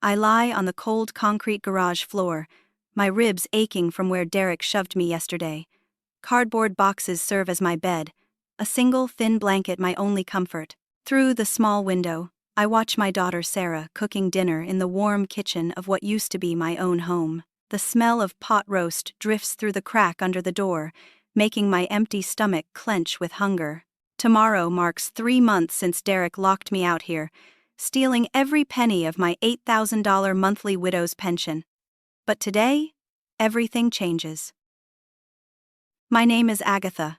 I lie on the cold concrete garage floor, my ribs aching from where Derek shoved me yesterday. Cardboard boxes serve as my bed, a single thin blanket my only comfort. Through the small window, I watch my daughter Sarah cooking dinner in the warm kitchen of what used to be my own home. The smell of pot roast drifts through the crack under the door, making my empty stomach clench with hunger. Tomorrow marks 3 months since Derek locked me out here, stealing every penny of my $8,000 monthly widow's pension. But today, everything changes. My name is Agatha,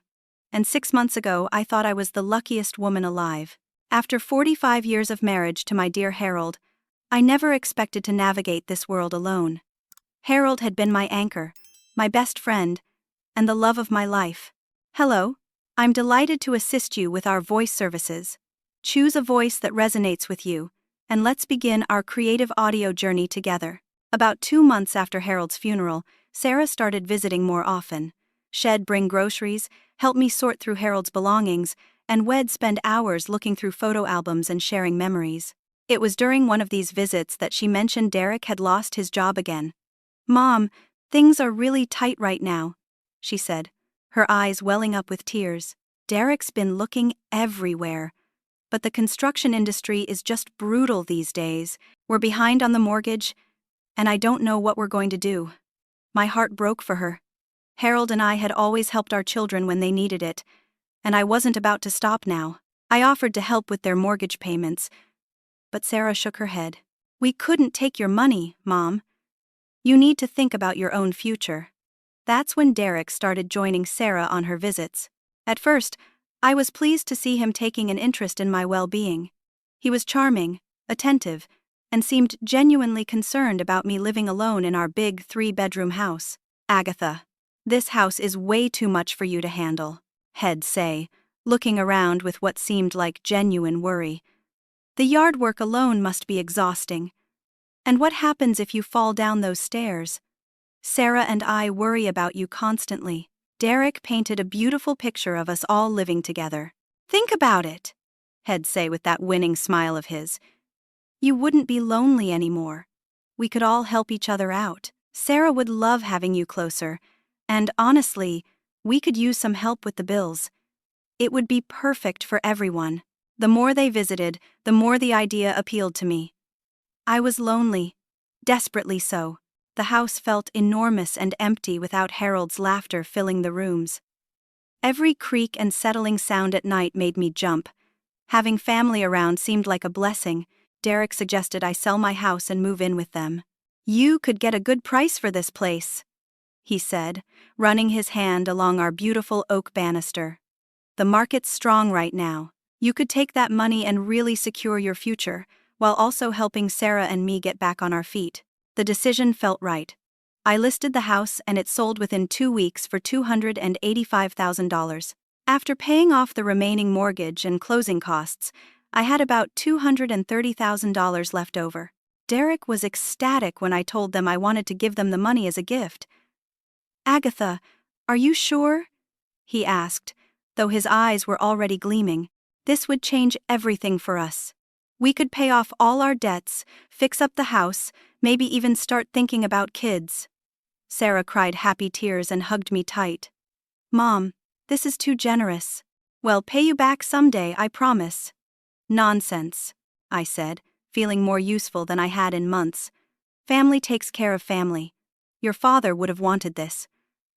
and 6 months ago I thought I was the luckiest woman alive. After 45 years of marriage to my dear Harold, I never expected to navigate this world alone. Harold had been my anchor, my best friend, and the love of my life. Hello, I'm delighted to assist you with our voice services. Choose a voice that resonates with you, and let's begin our creative audio journey together. About 2 months after Harold's funeral, Sarah started visiting more often. She'd bring groceries, help me sort through Harold's belongings, and we'd spend hours looking through photo albums and sharing memories. It was during one of these visits that she mentioned Derek had lost his job again. "Mom, things are really tight right now," she said, her eyes welling up with tears. "Derek's been looking everywhere, but the construction industry is just brutal these days. We're behind on the mortgage, and I don't know what we're going to do." My heart broke for her. Harold and I had always helped our children when they needed it, and I wasn't about to stop now. I offered to help with their mortgage payments, but Sarah shook her head. "We couldn't take your money, Mom. You need to think about your own future." That's when Derek started joining Sarah on her visits. At first, I was pleased to see him taking an interest in my well-being. He was charming, attentive, and seemed genuinely concerned about me living alone in our big 3-bedroom house. "Agatha, this house is way too much for you to handle," he'd say, looking around with what seemed like genuine worry. "The yard work alone must be exhausting. And what happens if you fall down those stairs? Sarah and I worry about you constantly." Derek painted a beautiful picture of us all living together. "Think about it," he'd say with that winning smile of his. "You wouldn't be lonely anymore. We could all help each other out. Sarah would love having you closer, and honestly, we could use some help with the bills. It would be perfect for everyone." The more they visited, the more the idea appealed to me. I was lonely, desperately so. The house felt enormous and empty without Harold's laughter filling the rooms. Every creak and settling sound at night made me jump. Having family around seemed like a blessing. Derek suggested I sell my house and move in with them. "You could get a good price for this place," he said, running his hand along our beautiful oak banister. "The market's strong right now. You could take that money and really secure your future, while also helping Sarah and me get back on our feet." The decision felt right. I listed the house and it sold within 2 weeks for $285,000. After paying off the remaining mortgage and closing costs, I had about $230,000 left over. Derek was ecstatic when I told them I wanted to give them the money as a gift. "Agatha, are you sure?" he asked, though his eyes were already gleaming. "This would change everything for us. We could pay off all our debts, fix up the house, maybe even start thinking about kids." Sarah cried happy tears and hugged me tight. "Mom, this is too generous." "Well, pay you back someday, I promise." "Nonsense," I said, feeling more useful than I had in months. "Family takes care of family. Your father would have wanted this."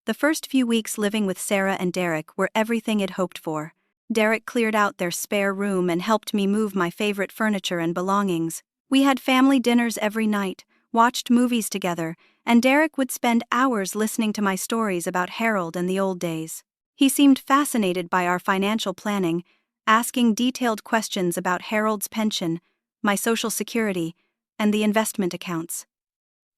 The first few weeks living with Sarah and Derek were everything I'd hoped for. Derek cleared out their spare room and helped me move my favorite furniture and belongings. We had family dinners every night, watched movies together, and Derek would spend hours listening to my stories about Harold and the old days. He seemed fascinated by our financial planning, asking detailed questions about Harold's pension, my Social Security, and the investment accounts.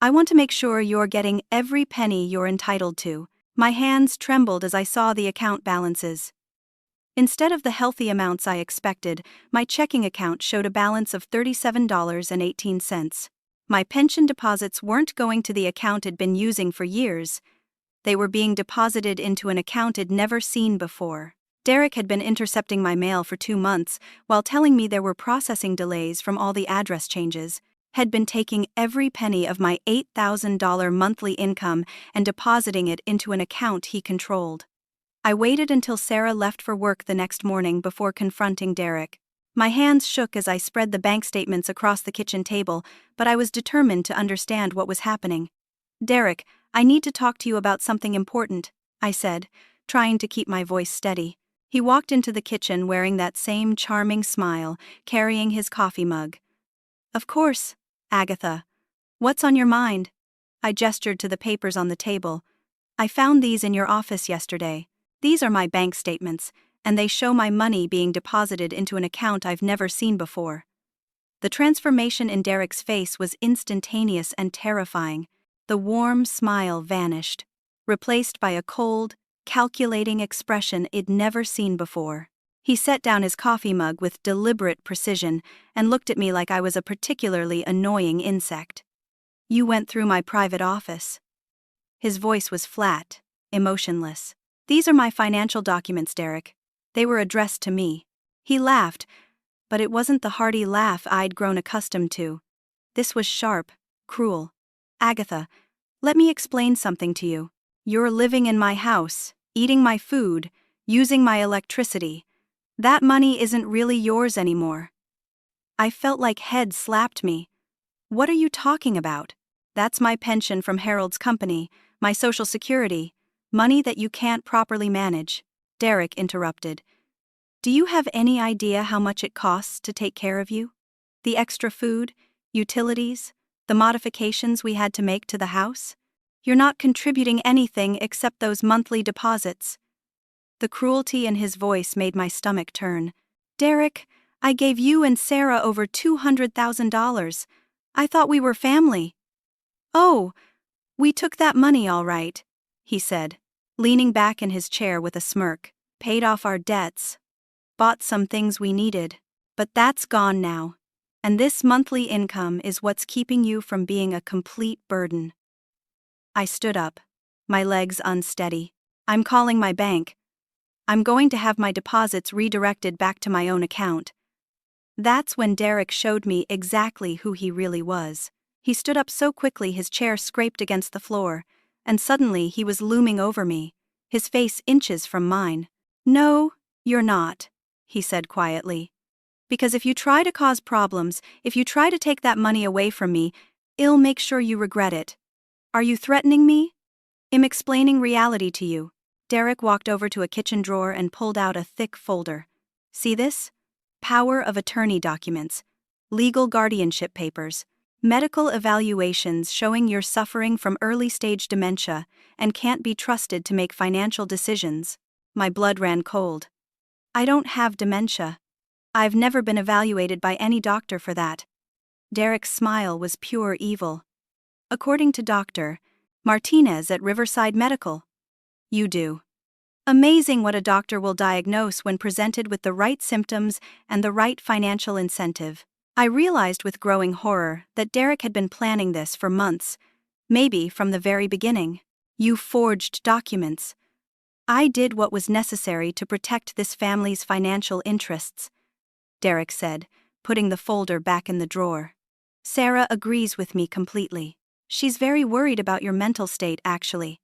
"I want to make sure you're getting every penny you're entitled to." My hands trembled as I saw the account balances. Instead of the healthy amounts I expected, my checking account showed a balance of $37.18. My pension deposits weren't going to the account I'd been using for years. They were being deposited into an account I'd never seen before. Derek had been intercepting my mail for 2 months, while telling me there were processing delays from all the address changes. had been taking every penny of my $8,000 monthly income and depositing it into an account he controlled. I waited until Sarah left for work the next morning before confronting Derek. My hands shook as I spread the bank statements across the kitchen table, but I was determined to understand what was happening. "Derek, I need to talk to you about something important," I said, trying to keep my voice steady. He walked into the kitchen wearing that same charming smile, carrying his coffee mug. "Of course, Agatha. What's on your mind?" I gestured to the papers on the table. "I found these in your office yesterday. These are my bank statements, and they show my money being deposited into an account I've never seen before." The transformation in Derek's face was instantaneous and terrifying. The warm smile vanished, replaced by a cold, calculating expression I'd never seen before. He set down his coffee mug with deliberate precision and looked at me like I was a particularly annoying insect. "You went through my private office." His voice was flat, emotionless. "These are my financial documents, Derek. They were addressed to me." He laughed, but it wasn't the hearty laugh I'd grown accustomed to. This was sharp, cruel. "Agatha, let me explain something to you. You're living in my house, eating my food, using my electricity. That money isn't really yours anymore." I felt like head slapped me. "What are you talking about? That's my pension from Harold's company, my social security, money that you can't properly manage." Derek interrupted. "Do you have any idea how much it costs to take care of you? The extra food, utilities, the modifications we had to make to the house? You're not contributing anything except those monthly deposits." The cruelty in his voice made my stomach turn. "Derek, I gave you and Sarah over $200,000. I thought we were family." "Oh, we took that money all right," he said, leaning back in his chair with a smirk. "Paid off our debts, bought some things we needed, but that's gone now. And this monthly income is what's keeping you from being a complete burden." I stood up, my legs unsteady. "I'm calling my bank. I'm going to have my deposits redirected back to my own account." That's when Derek showed me exactly who he really was. He stood up so quickly his chair scraped against the floor, and suddenly he was looming over me, his face inches from mine. "No, you're not," he said quietly. "Because if you try to cause problems, if you try to take that money away from me, I'll make sure you regret it." "Are you threatening me?" "I'm explaining reality to you." Derek walked over to a kitchen drawer and pulled out a thick folder. "See this? Power of attorney documents, legal guardianship papers, medical evaluations showing you're suffering from early-stage dementia and can't be trusted to make financial decisions." My blood ran cold. "I don't have dementia. I've never been evaluated by any doctor for that." Derek's smile was pure evil. "According to Dr. Martinez at Riverside Medical, you do." Amazing what a doctor will diagnose when presented with the right symptoms and the right financial incentive. I realized with growing horror that Derek had been planning this for months, maybe from the very beginning. "You forged documents." "I did what was necessary to protect this family's financial interests," Derek said, putting the folder back in the drawer. "Sarah agrees with me completely. She's very worried about your mental state, actually.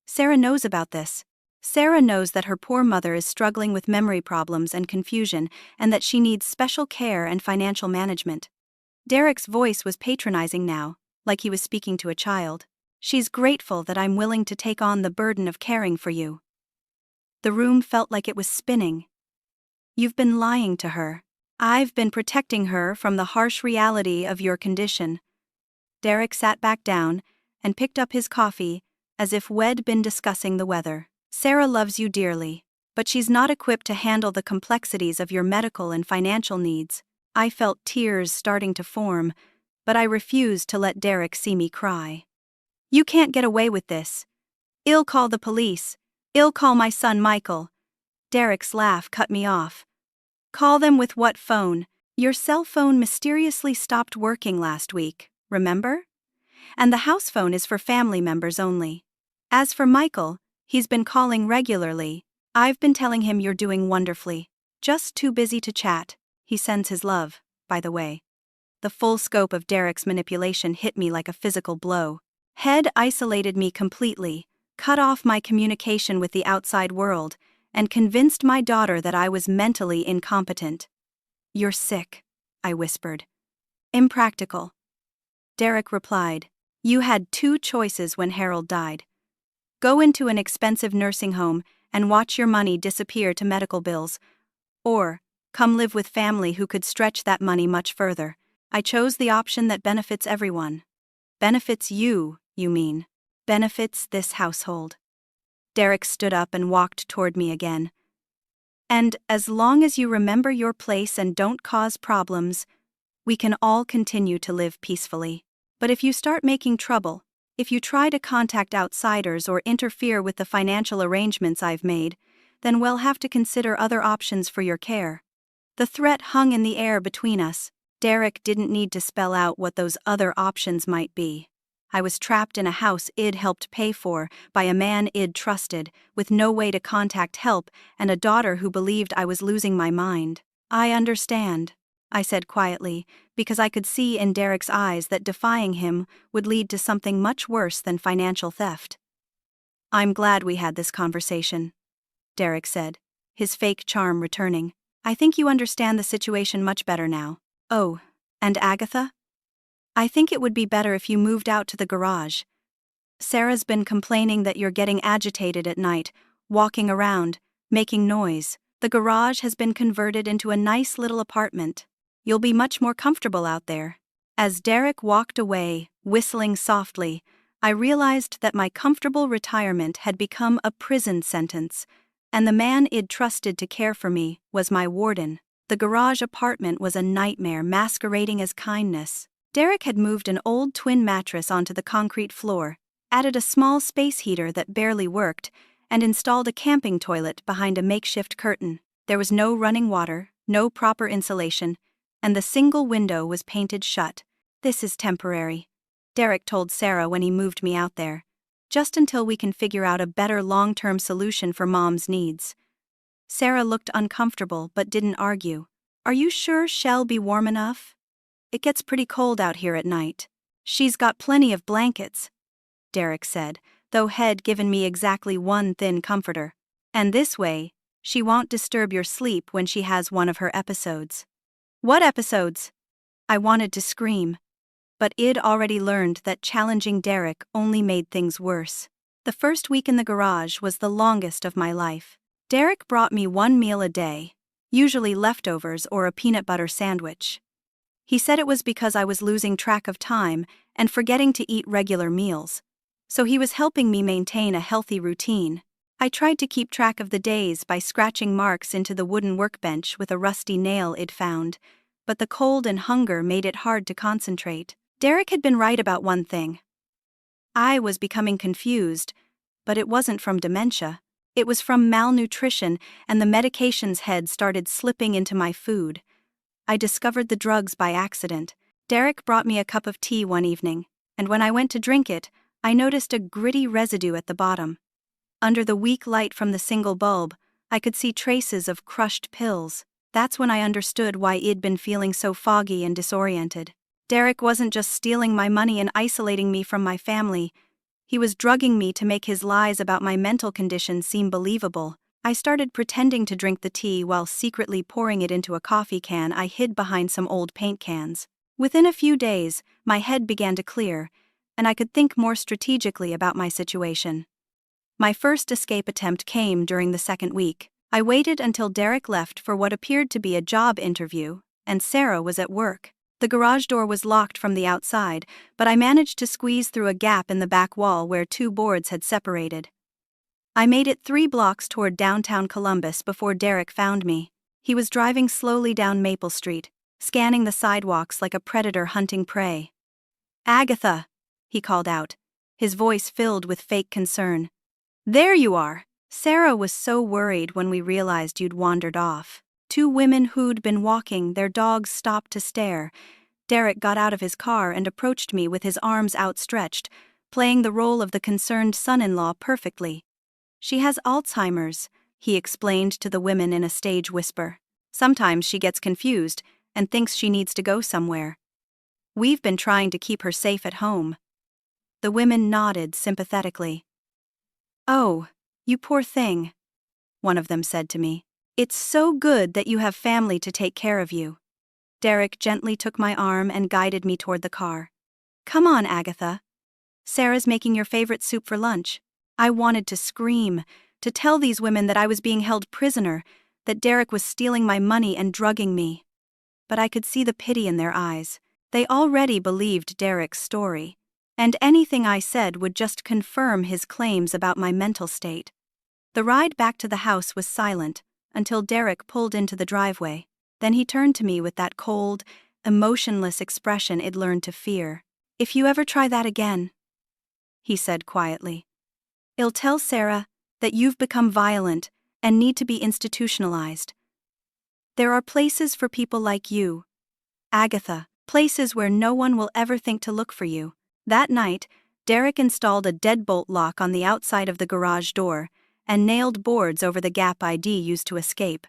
Sarah knows about this. Sarah knows that her poor mother is struggling with memory problems and confusion and that she needs special care and financial management." Derek's voice was patronizing now, like he was speaking to a child. "She's grateful that I'm willing to take on the burden of caring for you." The room felt like it was spinning. "You've been lying to her. I've been protecting her from the harsh reality of your condition." Derek sat back down and picked up his coffee as if we'd been discussing the weather. "Sarah loves you dearly, but she's not equipped to handle the complexities of your medical and financial needs." I felt tears starting to form, but I refused to let Derek see me cry. "You can't get away with this. I'll call the police. I'll call my son Michael." Derek's laugh cut me off. "Call them with what phone? Your cell phone mysteriously stopped working last week, remember? And the house phone is for family members only. As for Michael, he's been calling regularly. I've been telling him you're doing wonderfully. Just too busy to chat. He sends his love, by the way." The full scope of Derek's manipulation hit me like a physical blow. Head isolated me completely, cut off my communication with the outside world, and convinced my daughter that I was mentally incompetent. "You're sick," I whispered. "Impractical." Derek replied, "You had two choices when Harold died. Go into an expensive nursing home and watch your money disappear to medical bills, or come live with family who could stretch that money much further. I chose the option that benefits everyone." "Benefits you, you mean? Benefits this household." Derek stood up and walked toward me again. "And as long as you remember your place and don't cause problems, we can all continue to live peacefully. But if you start making trouble, if you try to contact outsiders or interfere with the financial arrangements I've made, then we'll have to consider other options for your care." The threat hung in the air between us. Derek didn't need to spell out what those other options might be. I was trapped in a house I'd helped pay for, by a man I'd trusted, with no way to contact help, and a daughter who believed I was losing my mind. "I understand," I said quietly, because I could see in Derek's eyes that defying him would lead to something much worse than financial theft. "I'm glad we had this conversation," Derek said, his fake charm returning. "I think you understand the situation much better now." "Oh, and Agatha? I think it would be better if you moved out to the garage. Sarah's been complaining that you're getting agitated at night, walking around, making noise. The garage has been converted into a nice little apartment. You'll be much more comfortable out there." As Derek walked away, whistling softly, I realized that my comfortable retirement had become a prison sentence, and the man I'd trusted to care for me was my warden. The garage apartment was a nightmare masquerading as kindness. Derek had moved an old twin mattress onto the concrete floor, added a small space heater that barely worked, and installed a camping toilet behind a makeshift curtain. There was no running water, no proper insulation, and the single window was painted shut. "This is temporary," Derek told Sarah when he moved me out there, "just until we can figure out a better long-term solution for Mom's needs." Sarah looked uncomfortable but didn't argue. "Are you sure she'll be warm enough? It gets pretty cold out here at night." "She's got plenty of blankets," Derek said, though he'd given me exactly one thin comforter. "And this way, she won't disturb your sleep when she has one of her episodes." "What episodes?" I wanted to scream, but I'd already learned that challenging Derek only made things worse. The first week in the garage was the longest of my life. Derek brought me one meal a day, usually leftovers or a peanut butter sandwich. He said it was because I was losing track of time and forgetting to eat regular meals, so he was helping me maintain a healthy routine. I tried to keep track of the days by scratching marks into the wooden workbench with a rusty nail I'd found, but the cold and hunger made it hard to concentrate. Derek had been right about one thing. I was becoming confused, but it wasn't from dementia. It was from malnutrition, and the medications had started slipping into my food. I discovered the drugs by accident. Derek brought me a cup of tea one evening, and when I went to drink it, I noticed a gritty residue at the bottom. Under the weak light from the single bulb, I could see traces of crushed pills. That's when I understood why I'd been feeling so foggy and disoriented. Derek wasn't just stealing my money and isolating me from my family. He was drugging me to make his lies about my mental condition seem believable. I started pretending to drink the tea while secretly pouring it into a coffee can I hid behind some old paint cans. Within a few days, my head began to clear, and I could think more strategically about my situation. My first escape attempt came during the second week. I waited until Derek left for what appeared to be a job interview, and Sarah was at work. The garage door was locked from the outside, but I managed to squeeze through a gap in the back wall where two boards had separated. I made it 3 blocks toward downtown Columbus before Derek found me. He was driving slowly down Maple Street, scanning the sidewalks like a predator hunting prey. "Agatha," he called out, his voice filled with fake concern. "There you are!" Sarah was so worried when we realized you'd wandered off. Two women who'd been walking, their dogs stopped to stare. Derek got out of his car and approached me with his arms outstretched, playing the role of the concerned son-in-law perfectly. "She has Alzheimer's," he explained to the women in a stage whisper. "Sometimes she gets confused and thinks she needs to go somewhere. We've been trying to keep her safe at home. The women nodded sympathetically. Oh, you poor thing, one of them said to me. It's so good that you have family to take care of you. Derek gently took my arm and guided me toward the car. Come on, Agatha. Sarah's making your favorite soup for lunch. I wanted to scream, to tell these women that I was being held prisoner, that Derek was stealing my money and drugging me. But I could see the pity in their eyes. They already believed Derek's story, and anything I said would just confirm his claims about my mental state. The ride back to the house was silent until Derek pulled into the driveway. Then he turned to me with that cold, emotionless expression I'd learned to fear. If you ever try that again, he said quietly, I'll tell Sarah that you've become violent and need to be institutionalized. There are places for people like you, Agatha, places where no one will ever think to look for you. That night, Derek installed a deadbolt lock on the outside of the garage door and nailed boards over the gap I'd used to escape.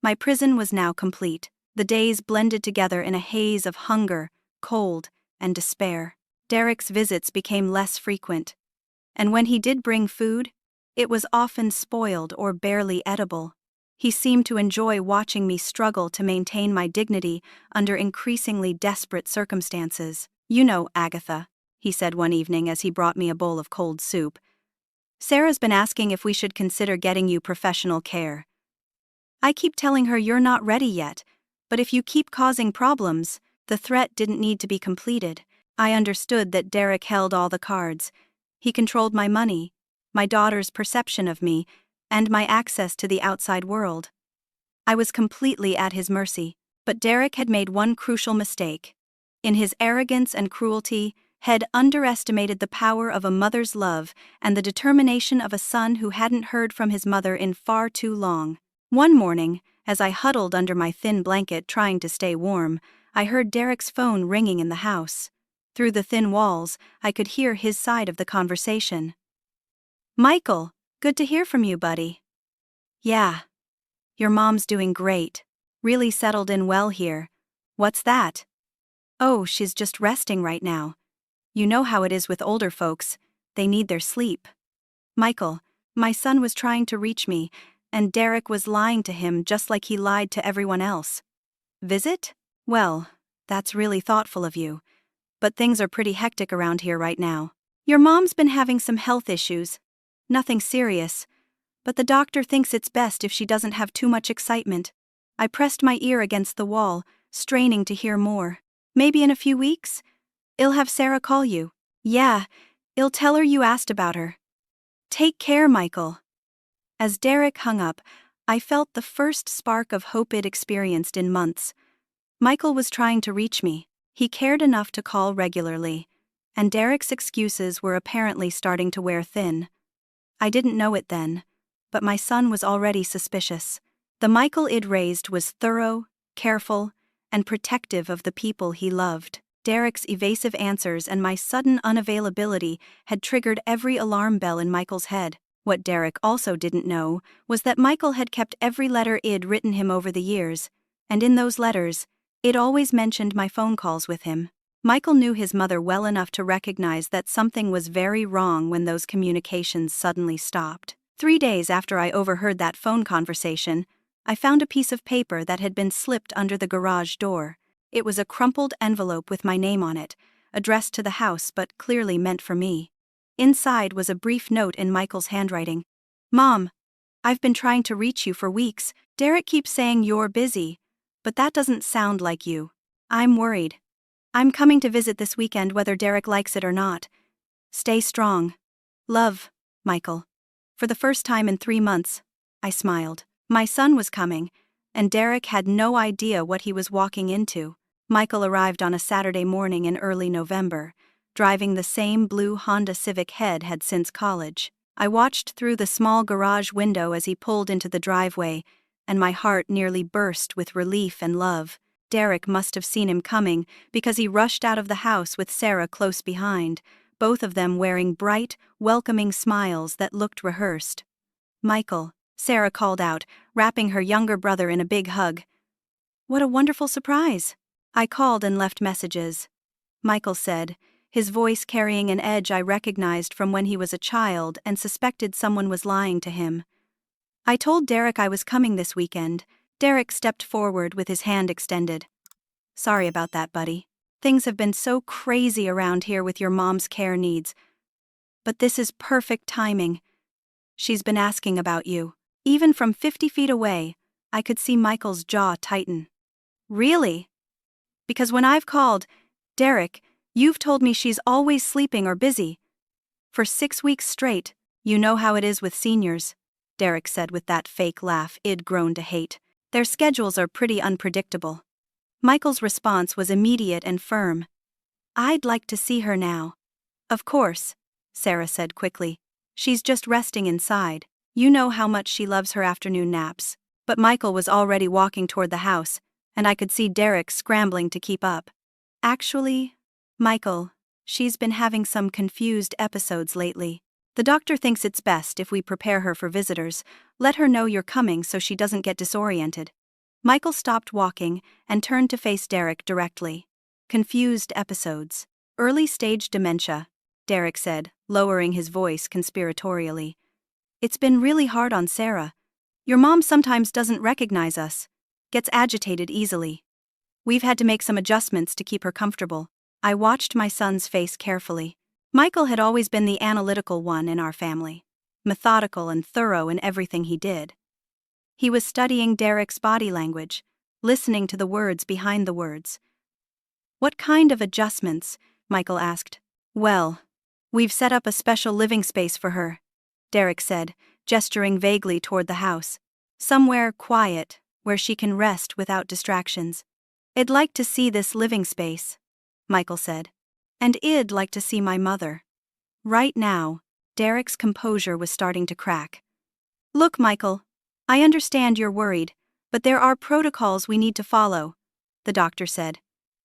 My prison was now complete. The days blended together in a haze of hunger, cold, and despair. Derek's visits became less frequent, and when he did bring food, it was often spoiled or barely edible. He seemed to enjoy watching me struggle to maintain my dignity under increasingly desperate circumstances. You know, Agatha, he said one evening as he brought me a bowl of cold soup, Sarah's been asking if we should consider getting you professional care. I keep telling her you're not ready yet, but if you keep causing problems, the threat didn't need to be completed. I understood that Derek held all the cards. He controlled my money, my daughter's perception of me, and my access to the outside world. I was completely at his mercy, but Derek had made one crucial mistake. In his arrogance and cruelty, had underestimated the power of a mother's love and the determination of a son who hadn't heard from his mother in far too long. One morning, as I huddled under my thin blanket trying to stay warm, I heard Derek's phone ringing in the house. Through the thin walls, I could hear his side of the conversation. Michael, good to hear from you, buddy. Yeah. Your mom's doing great. Really settled in well here. What's that? Oh, she's just resting right now. You know how it is with older folks, they need their sleep. Michael, my son was trying to reach me, and Derek was lying to him just like he lied to everyone else. Visit? Well, that's really thoughtful of you. But things are pretty hectic around here right now. Your mom's been having some health issues. Nothing serious, but the doctor thinks it's best if she doesn't have too much excitement. I pressed my ear against the wall, straining to hear more. Maybe in a few weeks? I'll have Sarah call you. Yeah, I'll tell her you asked about her. Take care, Michael. As Derek hung up, I felt the first spark of hope I'd experienced in months. Michael was trying to reach me. He cared enough to call regularly, and Derek's excuses were apparently starting to wear thin. I didn't know it then, but my son was already suspicious. The Michael I'd raised was thorough, careful, and protective of the people he loved. Derek's evasive answers and my sudden unavailability had triggered every alarm bell in Michael's head. What Derek also didn't know was that Michael had kept every letter I'd written him over the years, and in those letters, I'd always mentioned my phone calls with him. Michael knew his mother well enough to recognize that something was very wrong when those communications suddenly stopped. 3 days after I overheard that phone conversation, I found a piece of paper that had been slipped under the garage door. It was a crumpled envelope with my name on it, addressed to the house but clearly meant for me. Inside was a brief note in Michael's handwriting. Mom, I've been trying to reach you for weeks. Derek keeps saying you're busy, but that doesn't sound like you. I'm worried. I'm coming to visit this weekend whether Derek likes it or not. Stay strong. Love, Michael. For the first time in 3 months, I smiled. My son was coming, and Derek had no idea what he was walking into. Michael arrived on a Saturday morning in early November, driving the same blue Honda Civic Head had since college. I watched through the small garage window as he pulled into the driveway, and my heart nearly burst with relief and love. Derek must have seen him coming because he rushed out of the house with Sarah close behind, both of them wearing bright, welcoming smiles that looked rehearsed. Michael, Sarah called out, wrapping her younger brother in a big hug. What a wonderful surprise! I called and left messages. Michael said, his voice carrying an edge I recognized from when he was a child and suspected someone was lying to him. I told Derek I was coming this weekend. Derek stepped forward with his hand extended. Sorry about that, buddy. Things have been so crazy around here with your mom's care needs. But this is perfect timing. She's been asking about you. Even from 50 feet away, I could see Michael's jaw tighten. Really? Because when I've called, Derek, you've told me she's always sleeping or busy. For 6 weeks straight, you know how it is with seniors, Derek said with that fake laugh I'd grown to hate. Their schedules are pretty unpredictable. Michael's response was immediate and firm. I'd like to see her now. Of course, Sarah said quickly. She's just resting inside. You know how much she loves her afternoon naps. But Michael was already walking toward the house, and I could see Derek scrambling to keep up. Actually, Michael, she's been having some confused episodes lately. The doctor thinks it's best if we prepare her for visitors. Let her know you're coming so she doesn't get disoriented. Michael stopped walking and turned to face Derek directly. Confused episodes. Early-stage dementia, Derek said, lowering his voice conspiratorially. It's been really hard on Sarah. Your mom sometimes doesn't recognize us, gets agitated easily. We've had to make some adjustments to keep her comfortable. I watched my son's face carefully. Michael had always been the analytical one in our family, methodical and thorough in everything he did. He was studying Derek's body language, listening to the words behind the words. What kind of adjustments? Michael asked. Well, we've set up a special living space for her, Derek said, gesturing vaguely toward the house. Somewhere quiet, where she can rest without distractions. I'd like to see this living space, Michael said. And I'd like to see my mother. Right now, Derek's composure was starting to crack. Look, Michael, I understand you're worried, but there are protocols we need to follow, the doctor said.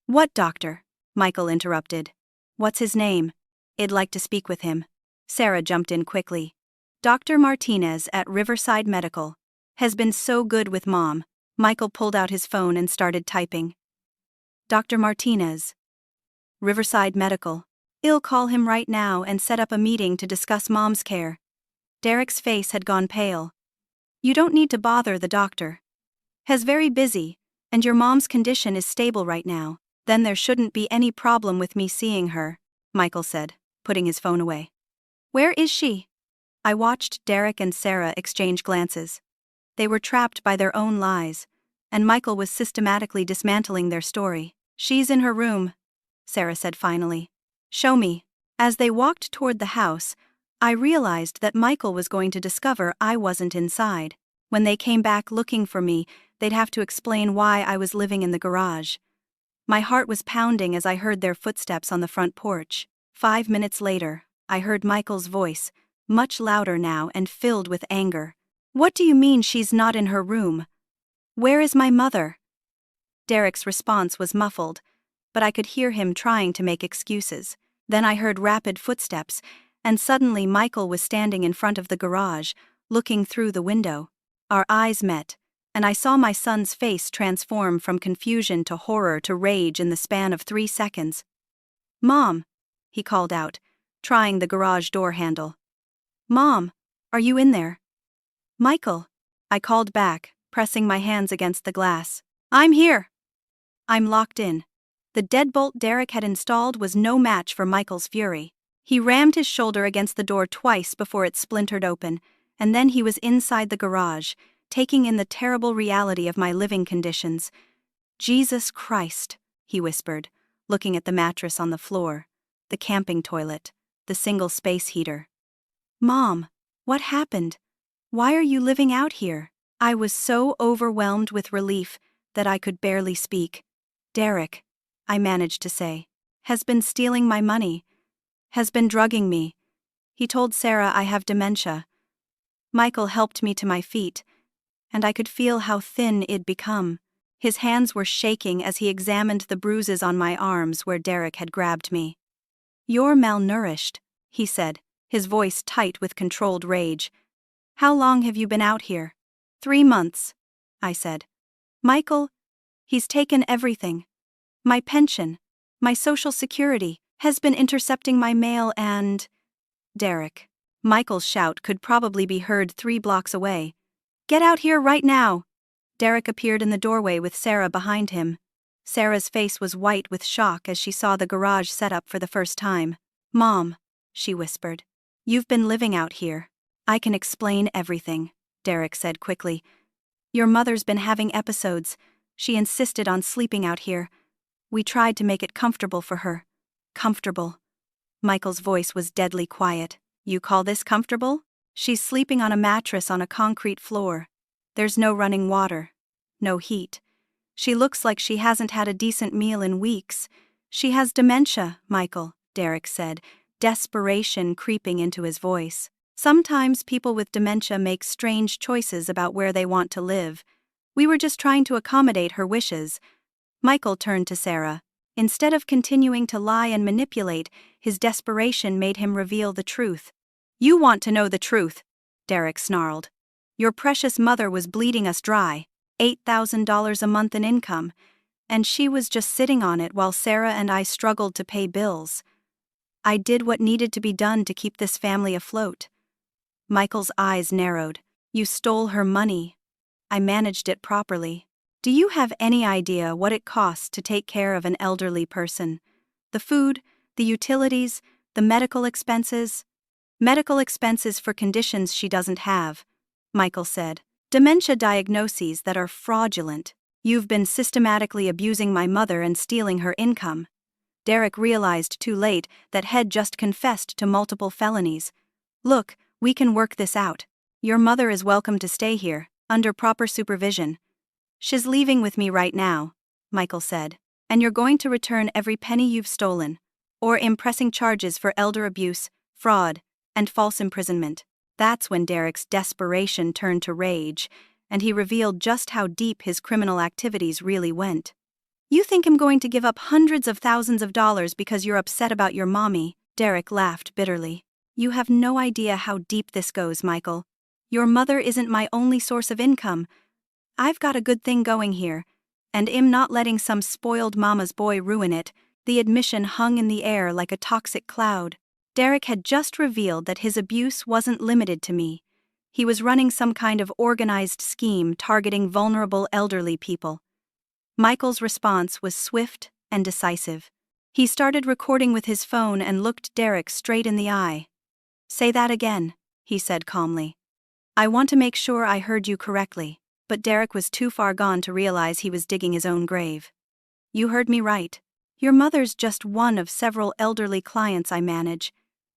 What doctor? Michael interrupted. What's his name? I'd like to speak with him. Sarah jumped in quickly. Dr. Martinez at Riverside Medical. Has been so good with Mom. Michael pulled out his phone and started typing. Dr. Martinez. Riverside Medical. I'll call him right now and set up a meeting to discuss Mom's care. Derek's face had gone pale. You don't need to bother the doctor. He's very busy, and your mom's condition is stable right now. Then there shouldn't be any problem with me seeing her, Michael said, putting his phone away. Where is she? I watched Derek and Sarah exchange glances. They were trapped by their own lies, and Michael was systematically dismantling their story. She's in her room, Sarah said finally. Show me. As they walked toward the house, I realized that Michael was going to discover I wasn't inside. When they came back looking for me, they'd have to explain why I was living in the garage. My heart was pounding as I heard their footsteps on the front porch. 5 minutes later, I heard Michael's voice, much louder now and filled with anger. What do you mean she's not in her room? Where is my mother? Derek's response was muffled, but I could hear him trying to make excuses. Then I heard rapid footsteps, and suddenly Michael was standing in front of the garage, looking through the window. Our eyes met, and I saw my son's face transform from confusion to horror to rage in the span of 3 seconds. Mom, he called out, trying the garage door handle. Mom, are you in there? Michael, I called back, pressing my hands against the glass. I'm here. I'm locked in. The deadbolt Derek had installed was no match for Michael's fury. He rammed his shoulder against the door twice before it splintered open, and then he was inside the garage, taking in the terrible reality of my living conditions. Jesus Christ, he whispered, looking at the mattress on the floor, the camping toilet, the single space heater. Mom, what happened? Why are you living out here? I was so overwhelmed with relief that I could barely speak. Derek, I managed to say, has been stealing my money, has been drugging me. He told Sarah I have dementia. Michael helped me to my feet, and I could feel how thin I'd become. His hands were shaking as he examined the bruises on my arms where Derek had grabbed me. You're malnourished, he said, his voice tight with controlled rage. How long have you been out here? 3 months, I said. Michael, he's taken everything. My pension, My social security has been intercepting my mail and… Derek. Michael's shout could probably be heard 3 blocks away. Get out here right now! Derek appeared in the doorway with Sarah behind him. Sarah's face was white with shock as she saw the garage set up for the first time. Mom, she whispered. You've been living out here. I can explain everything, Derek said quickly. Your mother's been having episodes. She insisted on sleeping out here. We tried to make it comfortable for her. Comfortable. Michael's voice was deadly quiet. You call this comfortable? She's sleeping on a mattress on a concrete floor. There's no running water. No heat. She looks like she hasn't had a decent meal in weeks. She has dementia, Michael, Derek said, desperation creeping into his voice. Sometimes people with dementia make strange choices about where they want to live. We were just trying to accommodate her wishes. Michael turned to Sarah. Instead of continuing to lie and manipulate, his desperation made him reveal the truth. You want to know the truth, Derek snarled. Your precious mother was bleeding us dry, $8,000 a month in income, and she was just sitting on it while Sarah and I struggled to pay bills. I did what needed to be done to keep this family afloat. Michael's eyes narrowed. You stole her money. I managed it properly. Do you have any idea what it costs to take care of an elderly person? The food, the utilities, the medical expenses? Medical expenses for conditions she doesn't have, Michael said. Dementia diagnoses that are fraudulent. You've been systematically abusing my mother and stealing her income. Derek realized too late that Head just confessed to multiple felonies. Look, we can work this out. Your mother is welcome to stay here, under proper supervision. She's leaving with me right now, Michael said, and you're going to return every penny you've stolen, or impressing charges for elder abuse, fraud, and false imprisonment. That's when Derek's desperation turned to rage, and he revealed just how deep his criminal activities really went. You think I'm going to give up hundreds of thousands of dollars because you're upset about your mommy? Derek laughed bitterly. You have no idea how deep this goes, Michael. Your mother isn't my only source of income. I've got a good thing going here, and I'm not letting some spoiled mama's boy ruin it. The admission hung in the air like a toxic cloud. Derek had just revealed that his abuse wasn't limited to me. He was running some kind of organized scheme targeting vulnerable elderly people. Michael's response was swift and decisive. He started recording with his phone and looked Derek straight in the eye. Say that again, he said calmly. I want to make sure I heard you correctly. But Derek was too far gone to realize he was digging his own grave. You heard me right. Your mother's just one of several elderly clients I manage.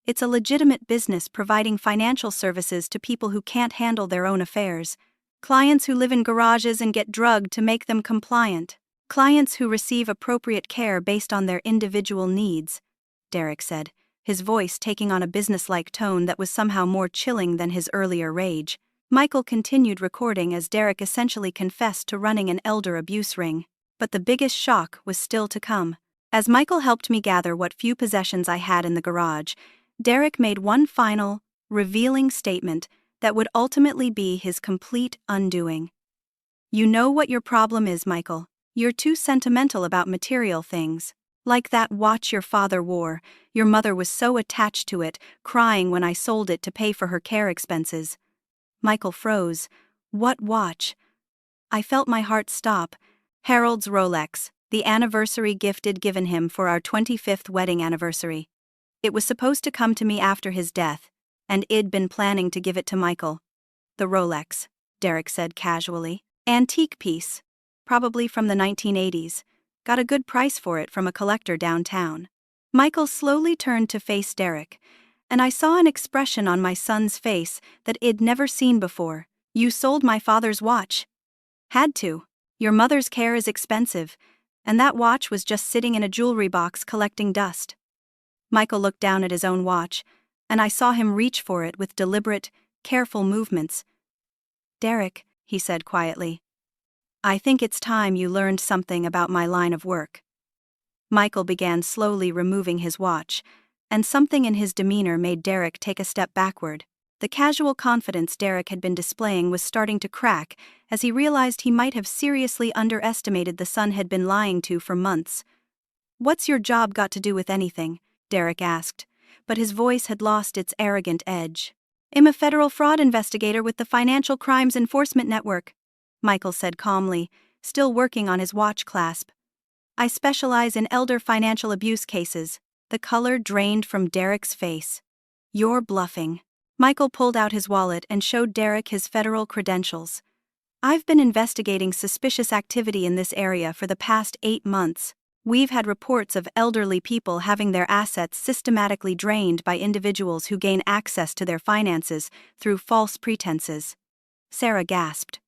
It's a legitimate business providing financial services to people who can't handle their own affairs. Clients who live in garages and get drugged to make them compliant. Clients who receive appropriate care based on their individual needs, Derek said, his voice taking on a businesslike tone that was somehow more chilling than his earlier rage. Michael continued recording as Derek essentially confessed to running an elder abuse ring. But the biggest shock was still to come. As Michael helped me gather what few possessions I had in the garage, Derek made one final, revealing statement that would ultimately be his complete undoing. You know what your problem is, Michael. You're too sentimental about material things. Like that watch your father wore, your mother was so attached to it, crying when I sold it to pay for her care expenses. Michael froze. What watch? I felt my heart stop. Harold's Rolex, the anniversary gift I'd given him for our 25th wedding anniversary. It was supposed to come to me after his death, and I'd been planning to give it to Michael. The Rolex, Derek said casually. Antique piece. Probably from the 1980s. Got a good price for it from a collector downtown. Michael slowly turned to face Derek, and I saw an expression on my son's face that I'd never seen before. You sold my father's watch. Had to. Your mother's care is expensive, and that watch was just sitting in a jewelry box collecting dust. Michael looked down at his own watch, and I saw him reach for it with deliberate, careful movements. Derek, he said quietly, I think it's time you learned something about my line of work. Michael began slowly removing his watch, and something in his demeanor made Derek take a step backward. The casual confidence Derek had been displaying was starting to crack as he realized he might have seriously underestimated the son had been lying to for months. What's your job got to do with anything? Derek asked, but his voice had lost its arrogant edge. I'm a federal fraud investigator with the Financial Crimes Enforcement Network, Michael said calmly, still working on his watch clasp. I specialize in elder financial abuse cases. The color drained from Derek's face. You're bluffing. Michael pulled out his wallet and showed Derek his federal credentials. I've been investigating suspicious activity in this area for the past 8 months. We've had reports of elderly people having their assets systematically drained by individuals who gain access to their finances through false pretenses. Sarah gasped.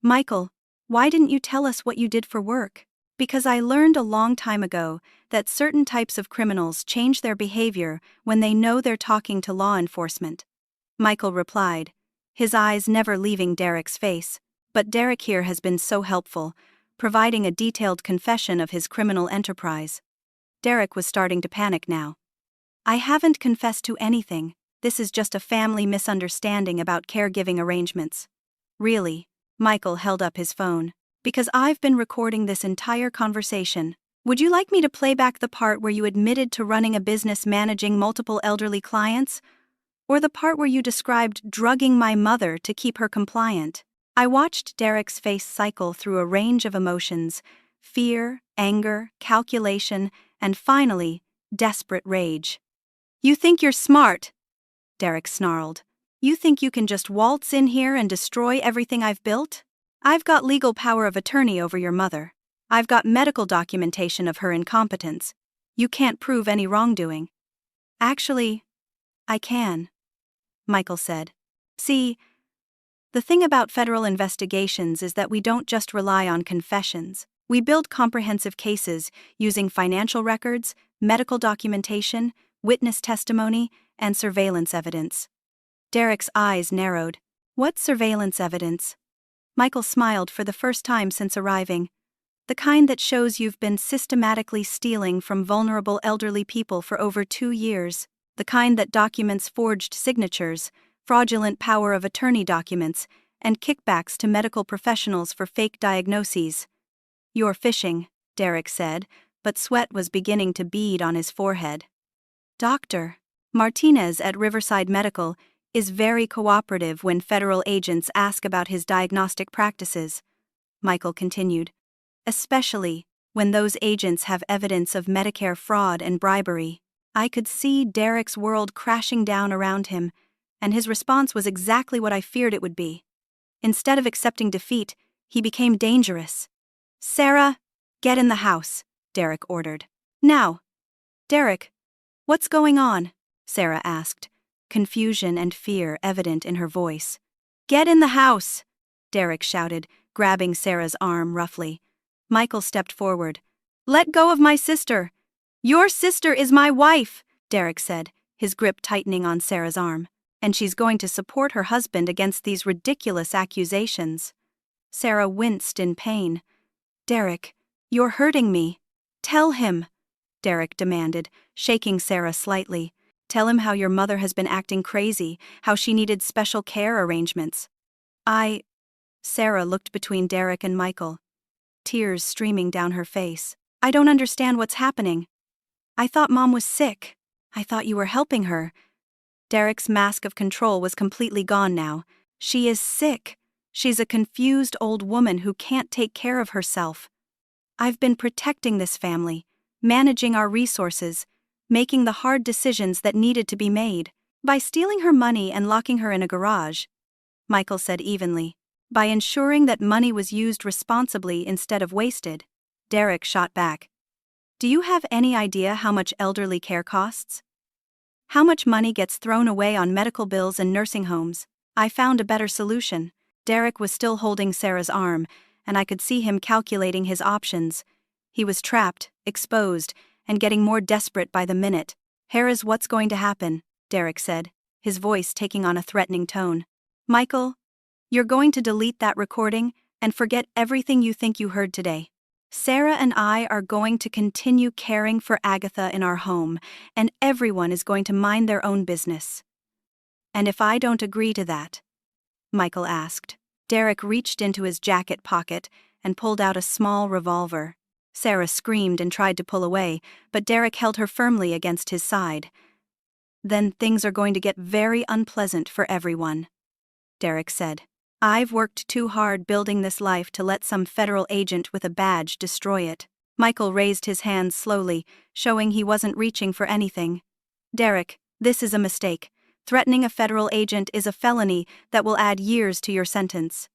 Michael, why didn't you tell us what you did for work? Because I learned a long time ago that certain types of criminals change their behavior when they know they're talking to law enforcement. Michael replied, his eyes never leaving Derek's face. But Derek here has been so helpful, providing a detailed confession of his criminal enterprise. Derek was starting to panic now. I haven't confessed to anything. This is just a family misunderstanding about caregiving arrangements. Really? Michael held up his phone. Because I've been recording this entire conversation. Would you like me to play back the part where you admitted to running a business managing multiple elderly clients? Or the part where you described drugging my mother to keep her compliant? I watched Derek's face cycle through a range of emotions: fear, anger, calculation, and finally, desperate rage. You think you're smart? Derek snarled. You think you can just waltz in here and destroy everything I've built? I've got legal power of attorney over your mother. I've got medical documentation of her incompetence. You can't prove any wrongdoing. Actually, I can, Michael said. See, the thing about federal investigations is that we don't just rely on confessions. We build comprehensive cases using financial records, medical documentation, witness testimony, and surveillance evidence. Derek's eyes narrowed. What surveillance evidence? Michael smiled for the first time since arriving. The kind that shows you've been systematically stealing from vulnerable elderly people for over 2 years. The kind that documents forged signatures, fraudulent power of attorney documents, and kickbacks to medical professionals for fake diagnoses. You're fishing, Derek said, but sweat was beginning to bead on his forehead. Dr. Martinez at Riverside Medical is very cooperative when federal agents ask about his diagnostic practices, Michael continued, especially when those agents have evidence of Medicare fraud and bribery. I could see Derek's world crashing down around him, and his response was exactly what I feared it would be. Instead of accepting defeat, he became dangerous. Sarah, get in the house, Derek ordered. Now. Derek, what's going on? Sarah asked, confusion and fear evident in her voice. Get in the house, Derek shouted, grabbing Sarah's arm roughly. Michael stepped forward. Let go of my sister. Your sister is my wife, Derek said, his grip tightening on Sarah's arm. And she's going to support her husband against these ridiculous accusations. Sarah winced in pain. Derek, you're hurting me. Tell him, Derek demanded, shaking Sarah slightly. Tell him how your mother has been acting crazy, how she needed special care arrangements. Sarah looked between Derek and Michael, tears streaming down her face. I don't understand what's happening. I thought Mom was sick. I thought you were helping her. Derek's mask of control was completely gone now. She is sick. She's a confused old woman who can't take care of herself. I've been protecting this family, managing our resources, making the hard decisions that needed to be made. By stealing her money and locking her in a garage, Michael said evenly. By ensuring that money was used responsibly instead of wasted, Derek shot back. Do you have any idea how much elderly care costs? How much money gets thrown away on medical bills and nursing homes? I found a better solution. Derek was still holding Sarah's arm, and I could see him calculating his options. He was trapped, exposed, and getting more desperate by the minute. Here is what's going to happen, Derek said, his voice taking on a threatening tone. Michael, you're going to delete that recording and forget everything you think you heard today. Sarah and I are going to continue caring for Agatha in our home, and everyone is going to mind their own business. And if I don't agree to that? Michael asked. Derek reached into his jacket pocket and pulled out a small revolver. Sarah screamed and tried to pull away, but Derek held her firmly against his side. "Then things are going to get very unpleasant for everyone," Derek said. "I've worked too hard building this life to let some federal agent with a badge destroy it." Michael raised his hands slowly, showing he wasn't reaching for anything. "Derek, this is a mistake. Threatening a federal agent is a felony that will add years to your sentence."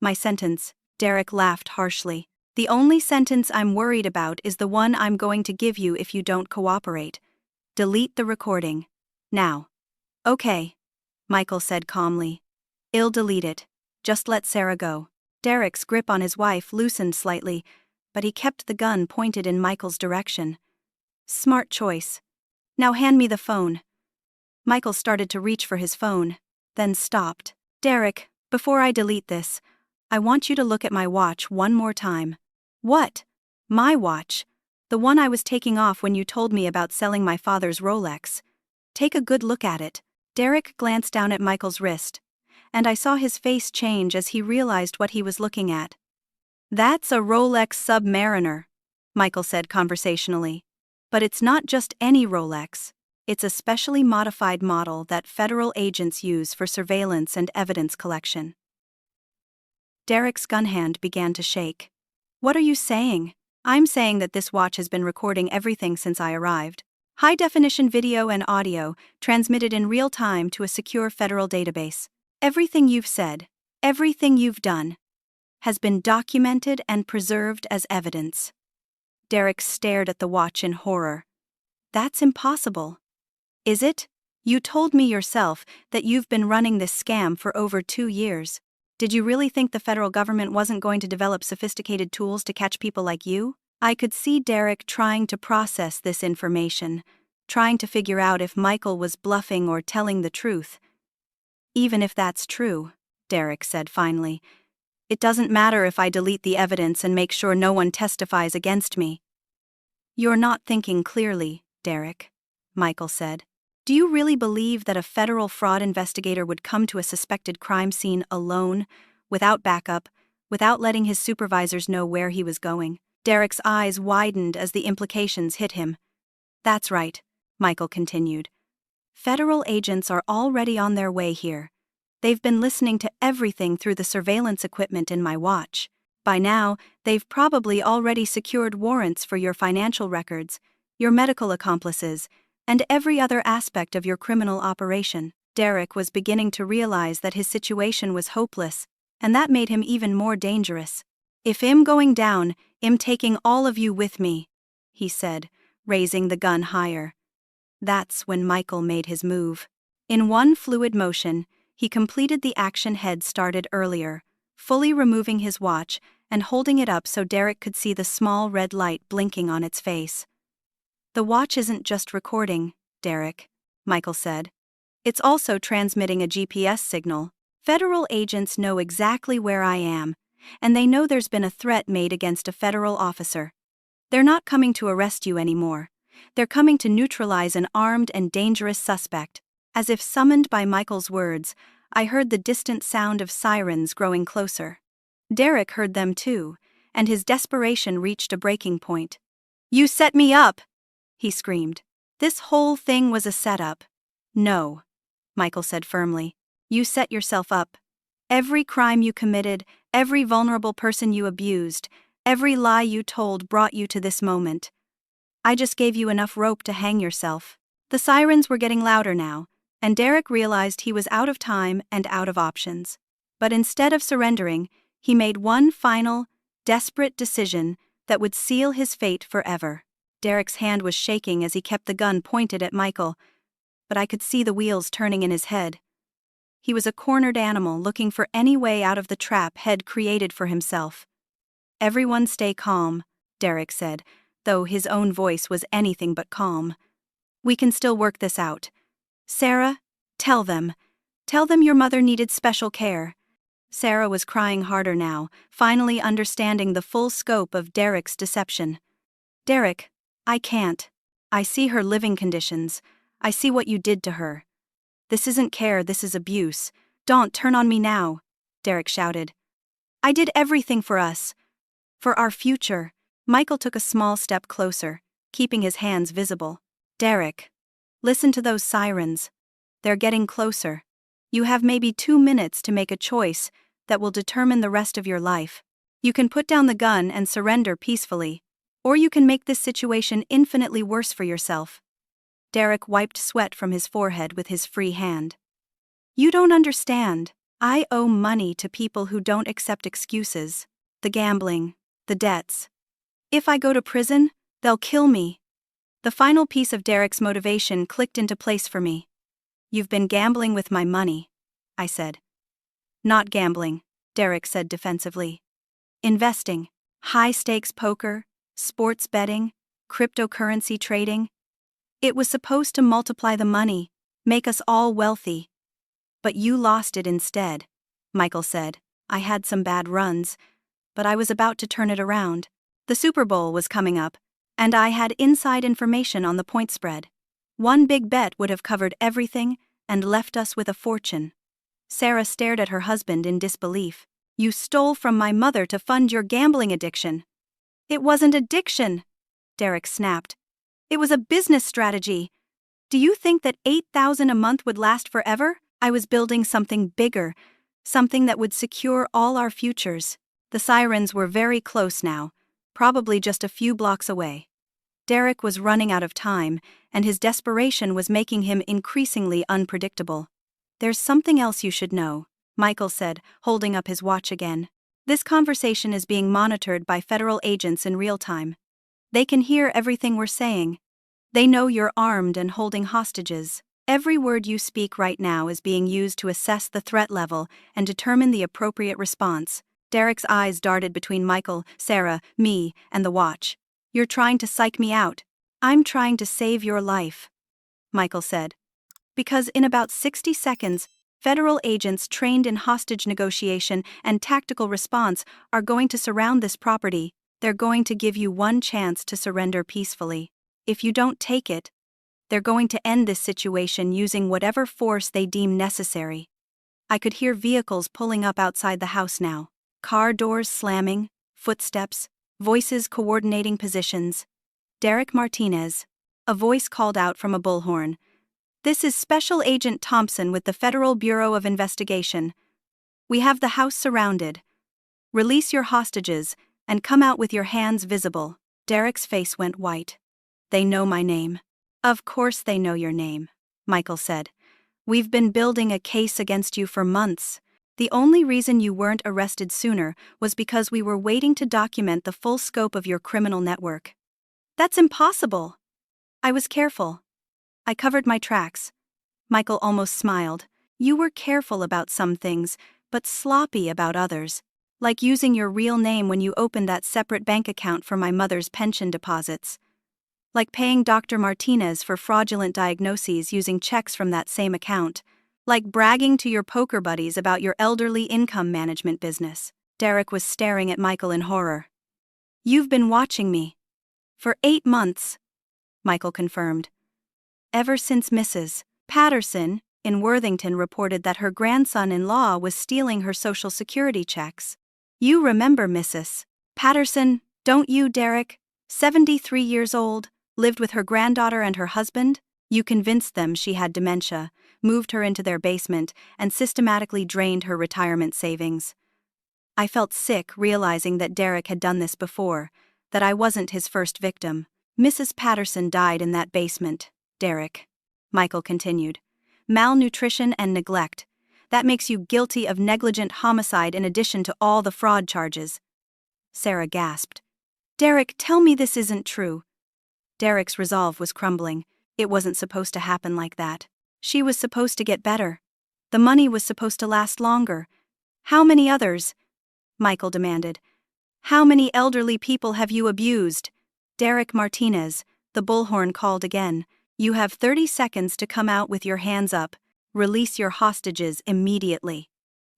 "My sentence," Derek laughed harshly. "The only sentence I'm worried about is the one I'm going to give you if you don't cooperate. Delete the recording. Now." "Okay," Michael said calmly. "I'll delete it. Just let Sarah go." Derek's grip on his wife loosened slightly, but he kept the gun pointed in Michael's direction. "Smart choice. Now hand me the phone." Michael started to reach for his phone, then stopped. "Derek, before I delete this, I want you to look at my watch one more time." "What? My watch? The one I was taking off when you told me about selling my father's Rolex. Take a good look at it." Derek glanced down at Michael's wrist, and I saw his face change as he realized what he was looking at. "That's a Rolex Submariner," Michael said conversationally. "But it's not just any Rolex. It's a specially modified model that federal agents use for surveillance and evidence collection." Derek's gun hand began to shake. "What are you saying?" "I'm saying that this watch has been recording everything since I arrived. High-definition video and audio transmitted in real time to a secure federal database. Everything you've said, everything you've done, has been documented and preserved as evidence." Derek stared at the watch in horror. "That's impossible." "Is it? You told me yourself that you've been running this scam for over 2 years. Did you really think the federal government wasn't going to develop sophisticated tools to catch people like you?" I could see Derek trying to process this information, trying to figure out if Michael was bluffing or telling the truth. "Even if that's true," Derek said finally, "it doesn't matter if I delete the evidence and make sure no one testifies against me." "You're not thinking clearly, Derek," Michael said. "Do you really believe that a federal fraud investigator would come to a suspected crime scene alone, without backup, without letting his supervisors know where he was going?" Derek's eyes widened as the implications hit him. "That's right," Michael continued. "Federal agents are already on their way here. They've been listening to everything through the surveillance equipment in my watch. By now, they've probably already secured warrants for your financial records, your medical accomplices, and every other aspect of your criminal operation." Derek was beginning to realize that his situation was hopeless, and that made him even more dangerous. "If I'm going down, I'm taking all of you with me," he said, raising the gun higher. That's when Michael made his move. In one fluid motion, he completed the action Head started earlier, fully removing his watch and holding it up so Derek could see the small red light blinking on its face. "The watch isn't just recording, Derek," Michael said. "It's also transmitting a GPS signal. Federal agents know exactly where I am, and they know there's been a threat made against a federal officer. They're not coming to arrest you anymore. They're coming to neutralize an armed and dangerous suspect." As if summoned by Michael's words, I heard the distant sound of sirens growing closer. Derek heard them too, and his desperation reached a breaking point. "You set me up!" he screamed. "This whole thing was a setup." "No," Michael said firmly. "You set yourself up. Every crime you committed, every vulnerable person you abused, every lie you told brought you to this moment. I just gave you enough rope to hang yourself." The sirens were getting louder now, and Derek realized he was out of time and out of options. But instead of surrendering, he made one final, desperate decision that would seal his fate forever. Derek's hand was shaking as he kept the gun pointed at Michael, but I could see the wheels turning in his head. He was a cornered animal looking for any way out of the trap Head created for himself. "Everyone stay calm," Derek said, though his own voice was anything but calm. "We can still work this out. Sarah, tell them your mother needed special care." Sarah was crying harder now, finally understanding the full scope of Derek's deception. "Derek, I can't. I see her living conditions. I see what you did to her. This isn't care, this is abuse. Don't turn on me now," Derek shouted. "I did everything for us. For our future. Michael took a small step closer, keeping his hands visible. Derek, listen to those sirens. They're getting closer. You have maybe 2 minutes to make a choice that will determine the rest of your life. You can put down the gun and surrender peacefully, or you can make this situation infinitely worse for yourself. Derek wiped sweat from his forehead with his free hand. You don't understand. I owe money to people who don't accept excuses. The gambling, the debts. If I go to prison, they'll kill me. The final piece of Derek's motivation clicked into place for me. You've been gambling with my money, I said. Not gambling, Derek said defensively. Investing, high-stakes poker, sports betting, cryptocurrency trading. It was supposed to multiply the money, make us all wealthy. But you lost it instead, Michael said. I had some bad runs, but I was about to turn it around. The Super Bowl was coming up, and I had inside information on the point spread. One big bet would have covered everything and left us with a fortune. Sarah stared at her husband in disbelief. You stole from my mother to fund your gambling addiction. It wasn't addiction, Derek snapped. It was a business strategy. Do you think that $8,000 a month would last forever? I was building something bigger, something that would secure all our futures. The sirens were very close now, probably just a few blocks away. Derek was running out of time, and his desperation was making him increasingly unpredictable. There's something else you should know, Michael said, holding up his watch again. This conversation is being monitored by federal agents in real time. They can hear everything we're saying. They know you're armed and holding hostages. Every word you speak right now is being used to assess the threat level and determine the appropriate response. Derek's eyes darted between Michael, Sarah, me, and the watch. You're trying to psych me out. I'm trying to save your life, Michael said. Because in about 60 seconds, federal agents trained in hostage negotiation and tactical response are going to surround this property. They're going to give you one chance to surrender peacefully. If you don't take it, they're going to end this situation using whatever force they deem necessary. I could hear vehicles pulling up outside the house now. Car doors slamming, footsteps, voices coordinating positions. Derek Martinez. A voice called out from a bullhorn. This is Special Agent Thompson with the Federal Bureau of Investigation. We have the house surrounded. Release your hostages and come out with your hands visible. Derek's face went white. They know my name. Of course they know your name, Michael said. We've been building a case against you for months. The only reason you weren't arrested sooner was because we were waiting to document the full scope of your criminal network. That's impossible. I was careful. I covered my tracks. Michael almost smiled. You were careful about some things, but sloppy about others. Like using your real name when you opened that separate bank account for my mother's pension deposits. Like paying Dr. Martinez for fraudulent diagnoses using checks from that same account. Like bragging to your poker buddies about your elderly income management business. Derek was staring at Michael in horror. You've been watching me. For 8 months, Michael confirmed. Ever since Mrs. Patterson in Worthington reported that her grandson-in-law was stealing her Social Security checks. You remember Mrs. Patterson, don't you, Derek? 73 years old, lived with her granddaughter and her husband? You convinced them she had dementia, moved her into their basement, and systematically drained her retirement savings. I felt sick realizing that Derek had done this before, that I wasn't his first victim. Mrs. Patterson died in that basement, Derek, Michael continued. Malnutrition and neglect. That makes you guilty of negligent homicide in addition to all the fraud charges. Sarah gasped. Derek, tell me this isn't true. Derek's resolve was crumbling. It wasn't supposed to happen like that. She was supposed to get better. The money was supposed to last longer. How many others? Michael demanded. How many elderly people have you abused? Derek Martinez, the bullhorn called again. You have 30 seconds to come out with your hands up. Release your hostages immediately.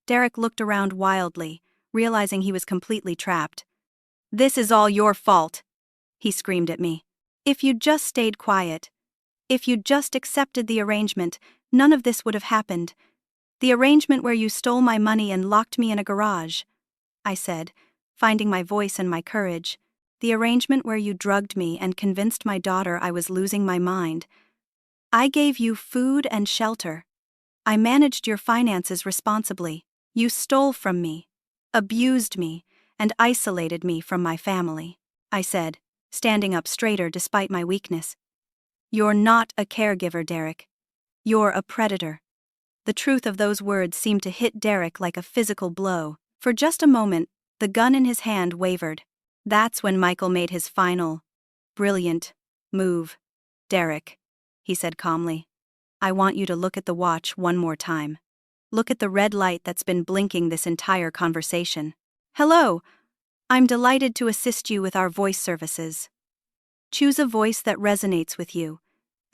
Derek looked around wildly, realizing he was completely trapped. This is all your fault, he screamed at me. If you'd just stayed quiet. If you'd just accepted the arrangement, none of this would have happened. The arrangement where you stole my money and locked me in a garage, I said, finding my voice and my courage. The arrangement where you drugged me and convinced my daughter I was losing my mind. I gave you food and shelter. I managed your finances responsibly. You stole from me, abused me, and isolated me from my family," I said, standing up straighter despite my weakness. "You're not a caregiver, Derek. You're a predator." The truth of those words seemed to hit Derek like a physical blow. For just a moment, the gun in his hand wavered. That's when Michael made his final, brilliant move. "Derek," he said calmly, "I want you to look at the watch one more time. Look at the red light that's been blinking this entire conversation. Hello, I'm delighted to assist you with our voice services. Choose a voice that resonates with you,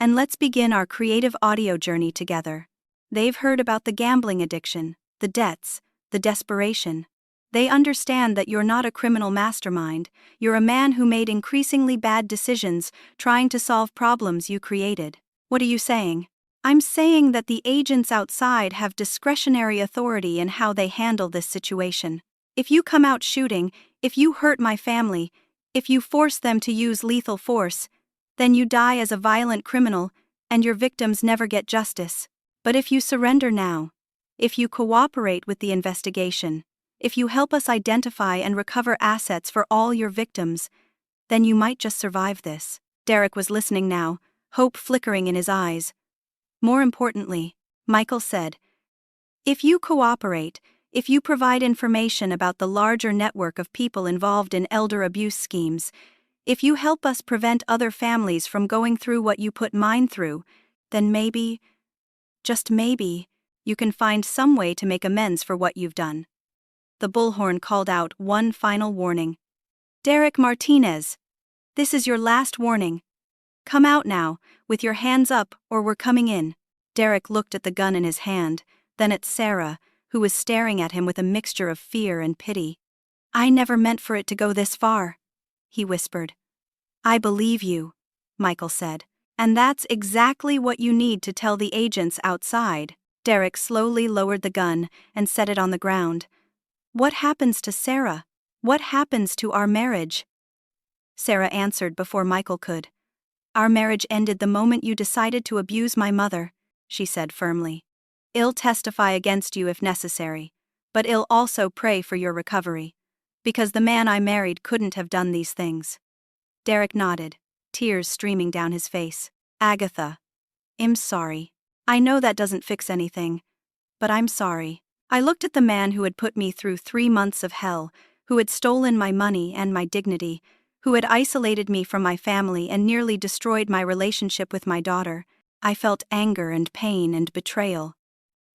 and let's begin our creative audio journey together." They've heard about the gambling addiction, the debts, the desperation. They understand that you're not a criminal mastermind, you're a man who made increasingly bad decisions trying to solve problems you created. What are you saying? I'm saying that the agents outside have discretionary authority in how they handle this situation. If you come out shooting, if you hurt my family, if you force them to use lethal force, then you die as a violent criminal and your victims never get justice. But if you surrender now, if you cooperate with the investigation, if you help us identify and recover assets for all your victims, then you might just survive this." Derek was listening now, hope flickering in his eyes. More importantly, Michael said, "If you cooperate, if you provide information about the larger network of people involved in elder abuse schemes, if you help us prevent other families from going through what you put mine through, then maybe, just maybe, you can find some way to make amends for what you've done." The bullhorn called out one final warning. "Derek Martinez, this is your last warning. Come out now, with your hands up, or we're coming in." Derek looked at the gun in his hand, then at Sarah, who was staring at him with a mixture of fear and pity. "I never meant for it to go this far," he whispered. "I believe you," Michael said. "And that's exactly what you need to tell the agents outside." Derek slowly lowered the gun and set it on the ground. "What happens to Sarah? What happens to our marriage?" Sarah answered before Michael could. "Our marriage ended the moment you decided to abuse my mother," she said firmly. "I'll testify against you if necessary, but I'll also pray for your recovery, because the man I married couldn't have done these things." Derek nodded, tears streaming down his face. "Agatha, I'm sorry. I know that doesn't fix anything, but I'm sorry. I looked at the man who had put me through 3 months of hell, who had stolen my money and my dignity, who had isolated me from my family and nearly destroyed my relationship with my daughter. I felt anger and pain and betrayal.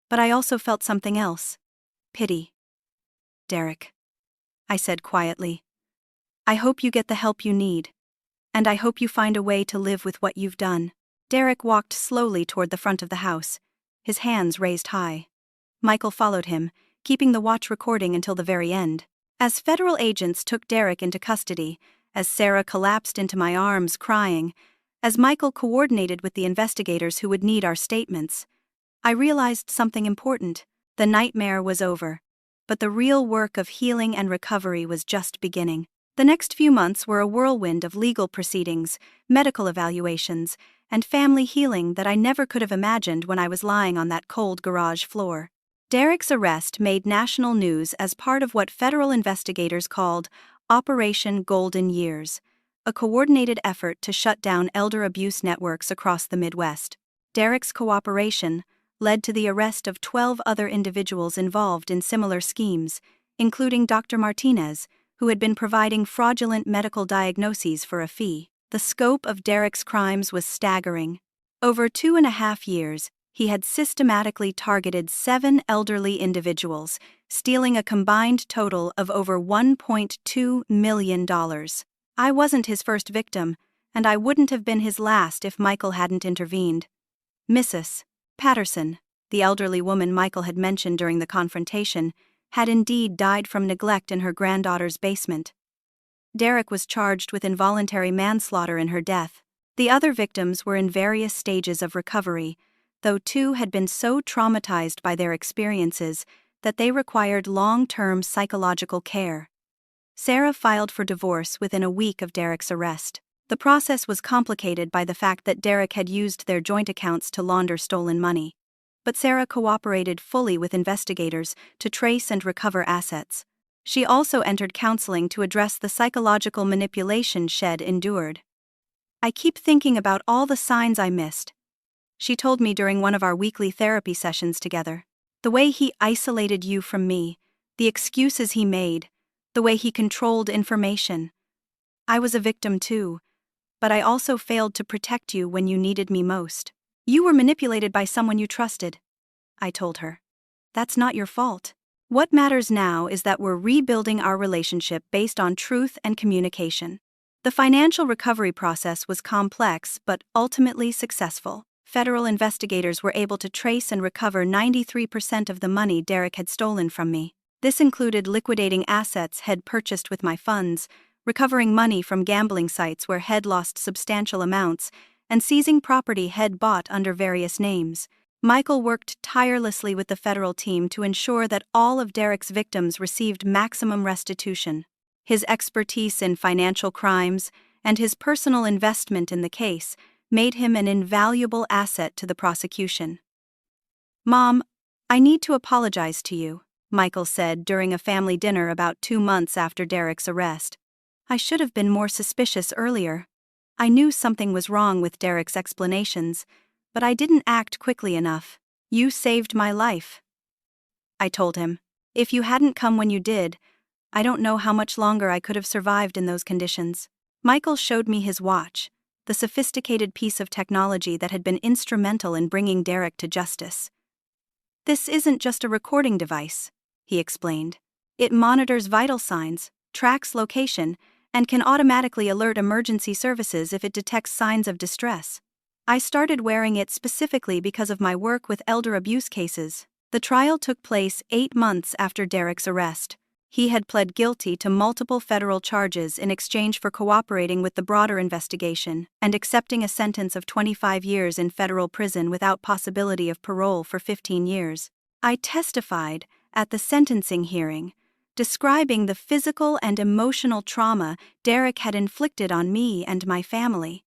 But I also felt something else. Pity. Derek," I said quietly, "I hope you get the help you need. And I hope you find a way to live with what you've done." Derek walked slowly toward the front of the house, his hands raised high. Michael followed him, keeping the watch recording until the very end. As federal agents took Derek into custody, as Sarah collapsed into my arms crying, as Michael coordinated with the investigators who would need our statements, I realized something important. The nightmare was over, but the real work of healing and recovery was just beginning. The next few months were a whirlwind of legal proceedings, medical evaluations, and family healing that I never could have imagined when I was lying on that cold garage floor. Derek's arrest made national news as part of what federal investigators called Operation Golden Years, a coordinated effort to shut down elder abuse networks across the Midwest. Derek's cooperation led to the arrest of 12 other individuals involved in similar schemes, including Dr. Martinez, who had been providing fraudulent medical diagnoses for a fee. The scope of Derek's crimes was staggering. Over 2.5 years, he had systematically targeted 7 elderly individuals, stealing a combined total of over $1.2 million. I wasn't his first victim, and I wouldn't have been his last if Michael hadn't intervened. Mrs. Patterson, the elderly woman Michael had mentioned during the confrontation, had indeed died from neglect in her granddaughter's basement. Derek was charged with involuntary manslaughter in her death. The other victims were in various stages of recovery, though 2 had been so traumatized by their experiences that they required long-term psychological care. Sarah filed for divorce within a week of Derek's arrest. The process was complicated by the fact that Derek had used their joint accounts to launder stolen money. But Sarah cooperated fully with investigators to trace and recover assets. She also entered counseling to address the psychological manipulation Shed endured. "I keep thinking about all the signs I missed," she told me during one of our weekly therapy sessions together. "The way he isolated you from me, the excuses he made, the way he controlled information. I was a victim too, but I also failed to protect you when you needed me most. You were manipulated by someone you trusted," I told her. "That's not your fault. What matters now is that we're rebuilding our relationship based on truth and communication." The financial recovery process was complex but ultimately successful. Federal investigators were able to trace and recover 93% of the money Derek had stolen from me. This included liquidating assets Head purchased with my funds, recovering money from gambling sites where Head lost substantial amounts, and seizing property Head bought under various names. Michael worked tirelessly with the federal team to ensure that all of Derek's victims received maximum restitution. His expertise in financial crimes and his personal investment in the case made him an invaluable asset to the prosecution. "Mom, I need to apologize to you," Michael said during a family dinner about 2 months after Derek's arrest. "I should have been more suspicious earlier. I knew something was wrong with Derek's explanations, but I didn't act quickly enough. You saved my life," I told him. "If you hadn't come when you did, I don't know how much longer I could have survived in those conditions." Michael showed me his watch, the sophisticated piece of technology that had been instrumental in bringing Derek to justice. "This isn't just a recording device," he explained. "It monitors vital signs, tracks location, and can automatically alert emergency services if it detects signs of distress. I started wearing it specifically because of my work with elder abuse cases." The trial took place 8 months after Derek's arrest. He had pled guilty to multiple federal charges in exchange for cooperating with the broader investigation and accepting a sentence of 25 years in federal prison without possibility of parole for 15 years. I testified at the sentencing hearing, describing the physical and emotional trauma Derek had inflicted on me and my family.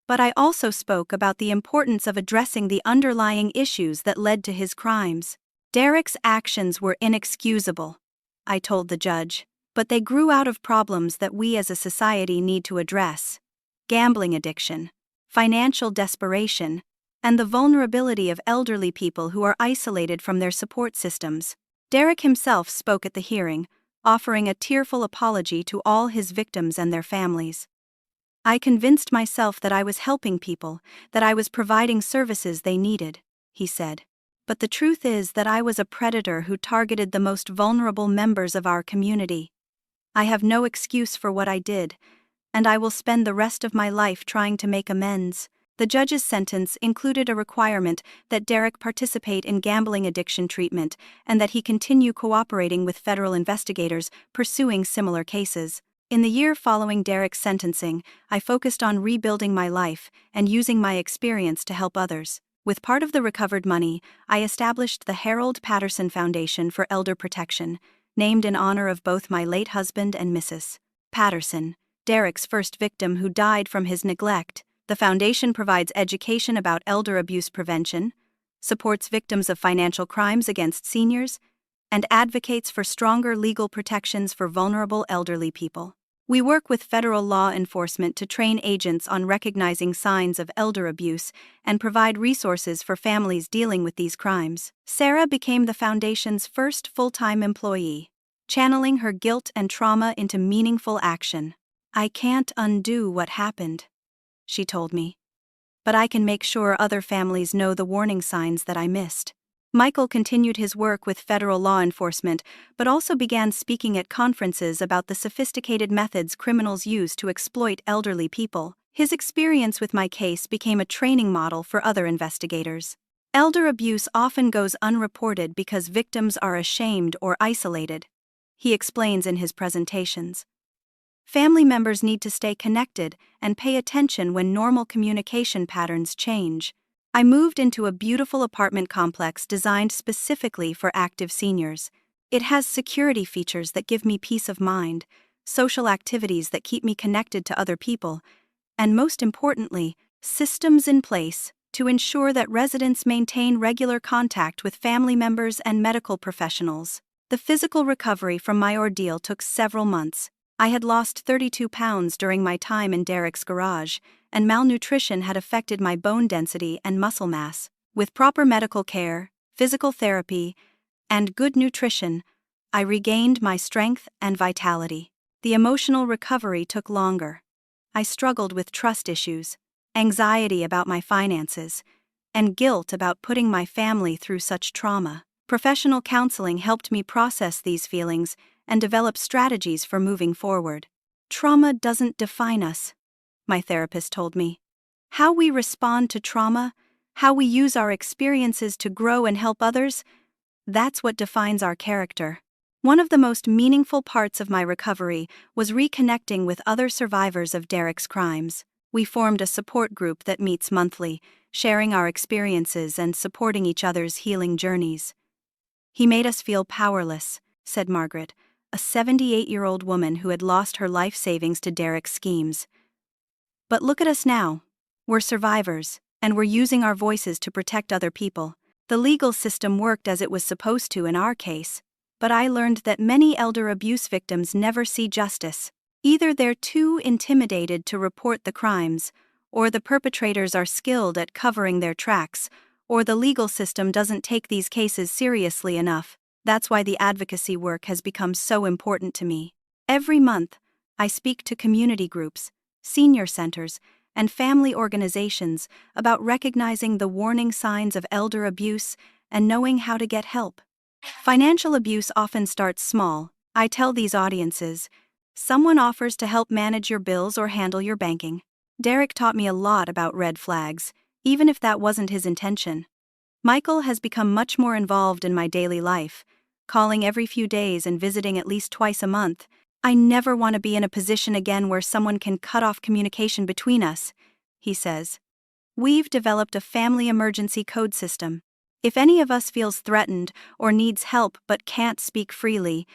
But I also spoke about the importance of addressing the underlying issues that led to his crimes. Derek's actions were inexcusable, I told the judge, but they grew out of problems that we as a society need to address: gambling addiction, financial desperation, and the vulnerability of elderly people who are isolated from their support systems. Derek himself spoke at the hearing, offering a tearful apology to all his victims and their families. "I convinced myself that I was helping people, that I was providing services they needed," he said. "But the truth is that I was a predator who targeted the most vulnerable members of our community. I have no excuse for what I did, and I will spend the rest of my life trying to make amends." The judge's sentence included a requirement that Derek participate in gambling addiction treatment and that he continue cooperating with federal investigators pursuing similar cases. In the year following Derek's sentencing, I focused on rebuilding my life and using my experience to help others. With part of the recovered money, I established the Harold Patterson Foundation for Elder Protection, named in honor of both my late husband and Mrs. Patterson, Derek's first victim who died from his neglect. The foundation provides education about elder abuse prevention, supports victims of financial crimes against seniors, and advocates for stronger legal protections for vulnerable elderly people. We work with federal law enforcement to train agents on recognizing signs of elder abuse and provide resources for families dealing with these crimes. Sarah became the foundation's first full-time employee, channeling her guilt and trauma into meaningful action. "I can't undo what happened," she told me, "but I can make sure other families know the warning signs that I missed." Michael continued his work with federal law enforcement, but also began speaking at conferences about the sophisticated methods criminals use to exploit elderly people. His experience with my case became a training model for other investigators. Elder abuse often goes unreported because victims are ashamed or isolated, he explains in his presentations. Family members need to stay connected and pay attention when normal communication patterns change. I moved into a beautiful apartment complex designed specifically for active seniors. It has security features that give me peace of mind, social activities that keep me connected to other people, and most importantly, systems in place to ensure that residents maintain regular contact with family members and medical professionals. The physical recovery from my ordeal took several months. I had lost 32 pounds during my time in Derek's garage, and malnutrition had affected my bone density and muscle mass. With proper medical care, physical therapy, and good nutrition, I regained my strength and vitality. The emotional recovery took longer. I struggled with trust issues, anxiety about my finances, and guilt about putting my family through such trauma. Professional counseling helped me process these feelings and develop strategies for moving forward. Trauma doesn't define us, my therapist told me. How we respond to trauma, how we use our experiences to grow and help others, that's what defines our character. One of the most meaningful parts of my recovery was reconnecting with other survivors of Derek's crimes. We formed a support group that meets monthly, sharing our experiences and supporting each other's healing journeys. He made us feel powerless, said Margaret, a 78-year-old woman who had lost her life savings to Derek's schemes. But look at us now. We're survivors, and we're using our voices to protect other people. The legal system worked as it was supposed to in our case, but I learned that many elder abuse victims never see justice. Either they're too intimidated to report the crimes, or the perpetrators are skilled at covering their tracks, or the legal system doesn't take these cases seriously enough. That's why the advocacy work has become so important to me. Every month, I speak to community groups, senior centers, and family organizations about recognizing the warning signs of elder abuse and knowing how to get help. Financial abuse often starts small. I tell these audiences, someone offers to help manage your bills or handle your banking. Derek taught me a lot about red flags, even if that wasn't his intention. Michael has become much more involved in my daily life, calling every few days and visiting at least twice a month. I never want to be in a position again where someone can cut off communication between us, he says. We've developed a family emergency code system. If any of us feels threatened or needs help but can't speak freely,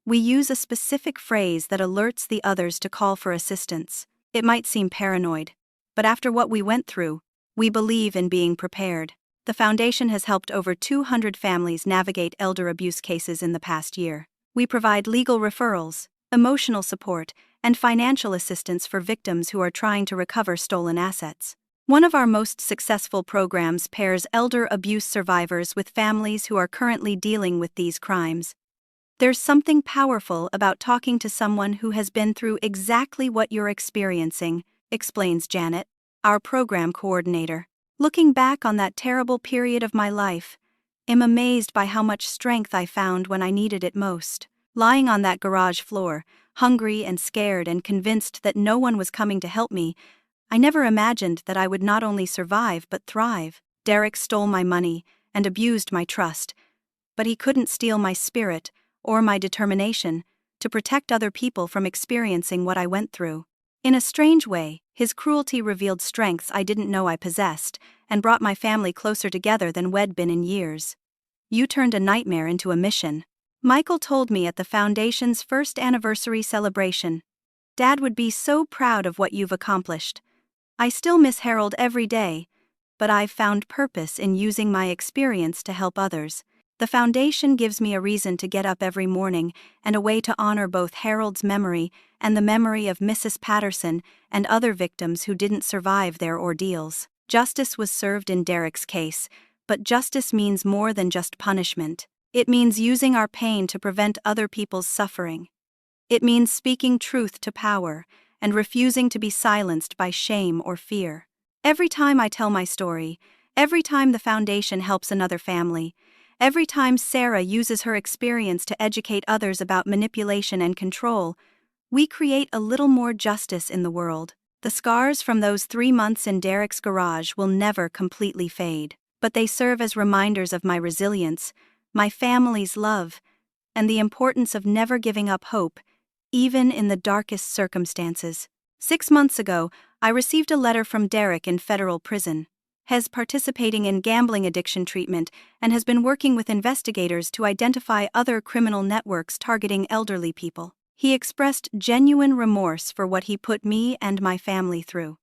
we use a specific phrase that alerts the others to call for assistance. It might seem paranoid, but after what we went through, we believe in being prepared. The foundation has helped over 200 families navigate elder abuse cases in the past year. We provide legal referrals, emotional support, and financial assistance for victims who are trying to recover stolen assets. One of our most successful programs pairs elder abuse survivors with families who are currently dealing with these crimes. There's something powerful about talking to someone who has been through exactly what you're experiencing, explains Janet, our program coordinator. Looking back on that terrible period of my life, I'm amazed by how much strength I found when I needed it most. Lying on that garage floor, hungry and scared and convinced that no one was coming to help me, I never imagined that I would not only survive but thrive. Derek stole my money and abused my trust, but he couldn't steal my spirit or my determination to protect other people from experiencing what I went through. In a strange way, his cruelty revealed strengths I didn't know I possessed and brought my family closer together than we'd been in years. You turned a nightmare into a mission, Michael told me at the Foundation's first anniversary celebration. Dad would be so proud of what you've accomplished. I still miss Harold every day, but I've found purpose in using my experience to help others. The Foundation gives me a reason to get up every morning and a way to honor both Harold's memory and the memory of Mrs. Patterson and other victims who didn't survive their ordeals. Justice was served in Derek's case, but justice means more than just punishment. It means using our pain to prevent other people's suffering. It means speaking truth to power and refusing to be silenced by shame or fear. Every time I tell my story, every time the Foundation helps another family, every time Sarah uses her experience to educate others about manipulation and control, we create a little more justice in the world. The scars from those 3 months in Derek's garage will never completely fade, but they serve as reminders of my resilience, my family's love, and the importance of never giving up hope, even in the darkest circumstances. 6 months ago, I received a letter from Derek in federal prison. has participating in gambling addiction treatment and has been working with investigators to identify other criminal networks targeting elderly people. He expressed genuine remorse for what he put me and my family through.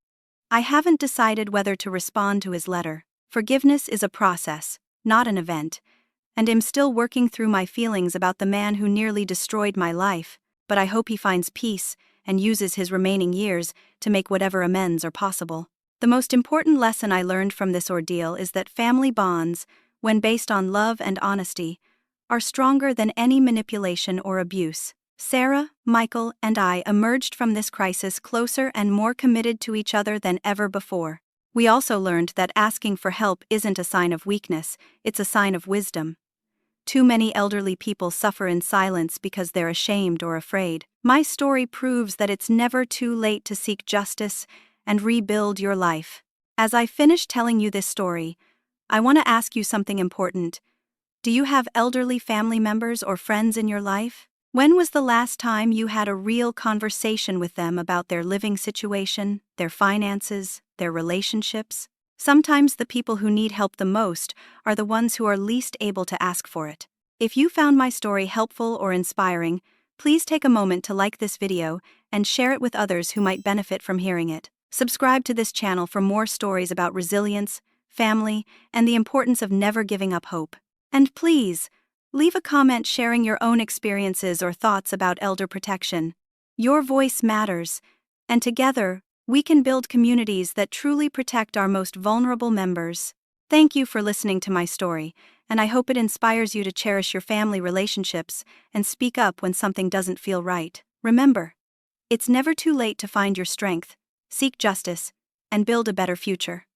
I haven't decided whether to respond to his letter. Forgiveness is a process, not an event, and am still working through my feelings about the man who nearly destroyed my life, but I hope he finds peace and uses his remaining years to make whatever amends are possible. The most important lesson I learned from this ordeal is that family bonds, when based on love and honesty, are stronger than any manipulation or abuse. Sarah, Michael, and I emerged from this crisis closer and more committed to each other than ever before. We also learned that asking for help isn't a sign of weakness, it's a sign of wisdom. Too many elderly people suffer in silence because they're ashamed or afraid. My story proves that it's never too late to seek justice and rebuild your life. As I finish telling you this story, I want to ask you something important. Do you have elderly family members or friends in your life? When was the last time you had a real conversation with them about their living situation, their finances, their relationships? Sometimes the people who need help the most are the ones who are least able to ask for it. If you found my story helpful or inspiring, please take a moment to like this video and share it with others who might benefit from hearing it. Subscribe to this channel for more stories about resilience, family, and the importance of never giving up hope. And please, leave a comment sharing your own experiences or thoughts about elder protection. Your voice matters, and together, we can build communities that truly protect our most vulnerable members. Thank you for listening to my story, and I hope it inspires you to cherish your family relationships and speak up when something doesn't feel right. Remember, it's never too late to find your strength, seek justice, and build a better future.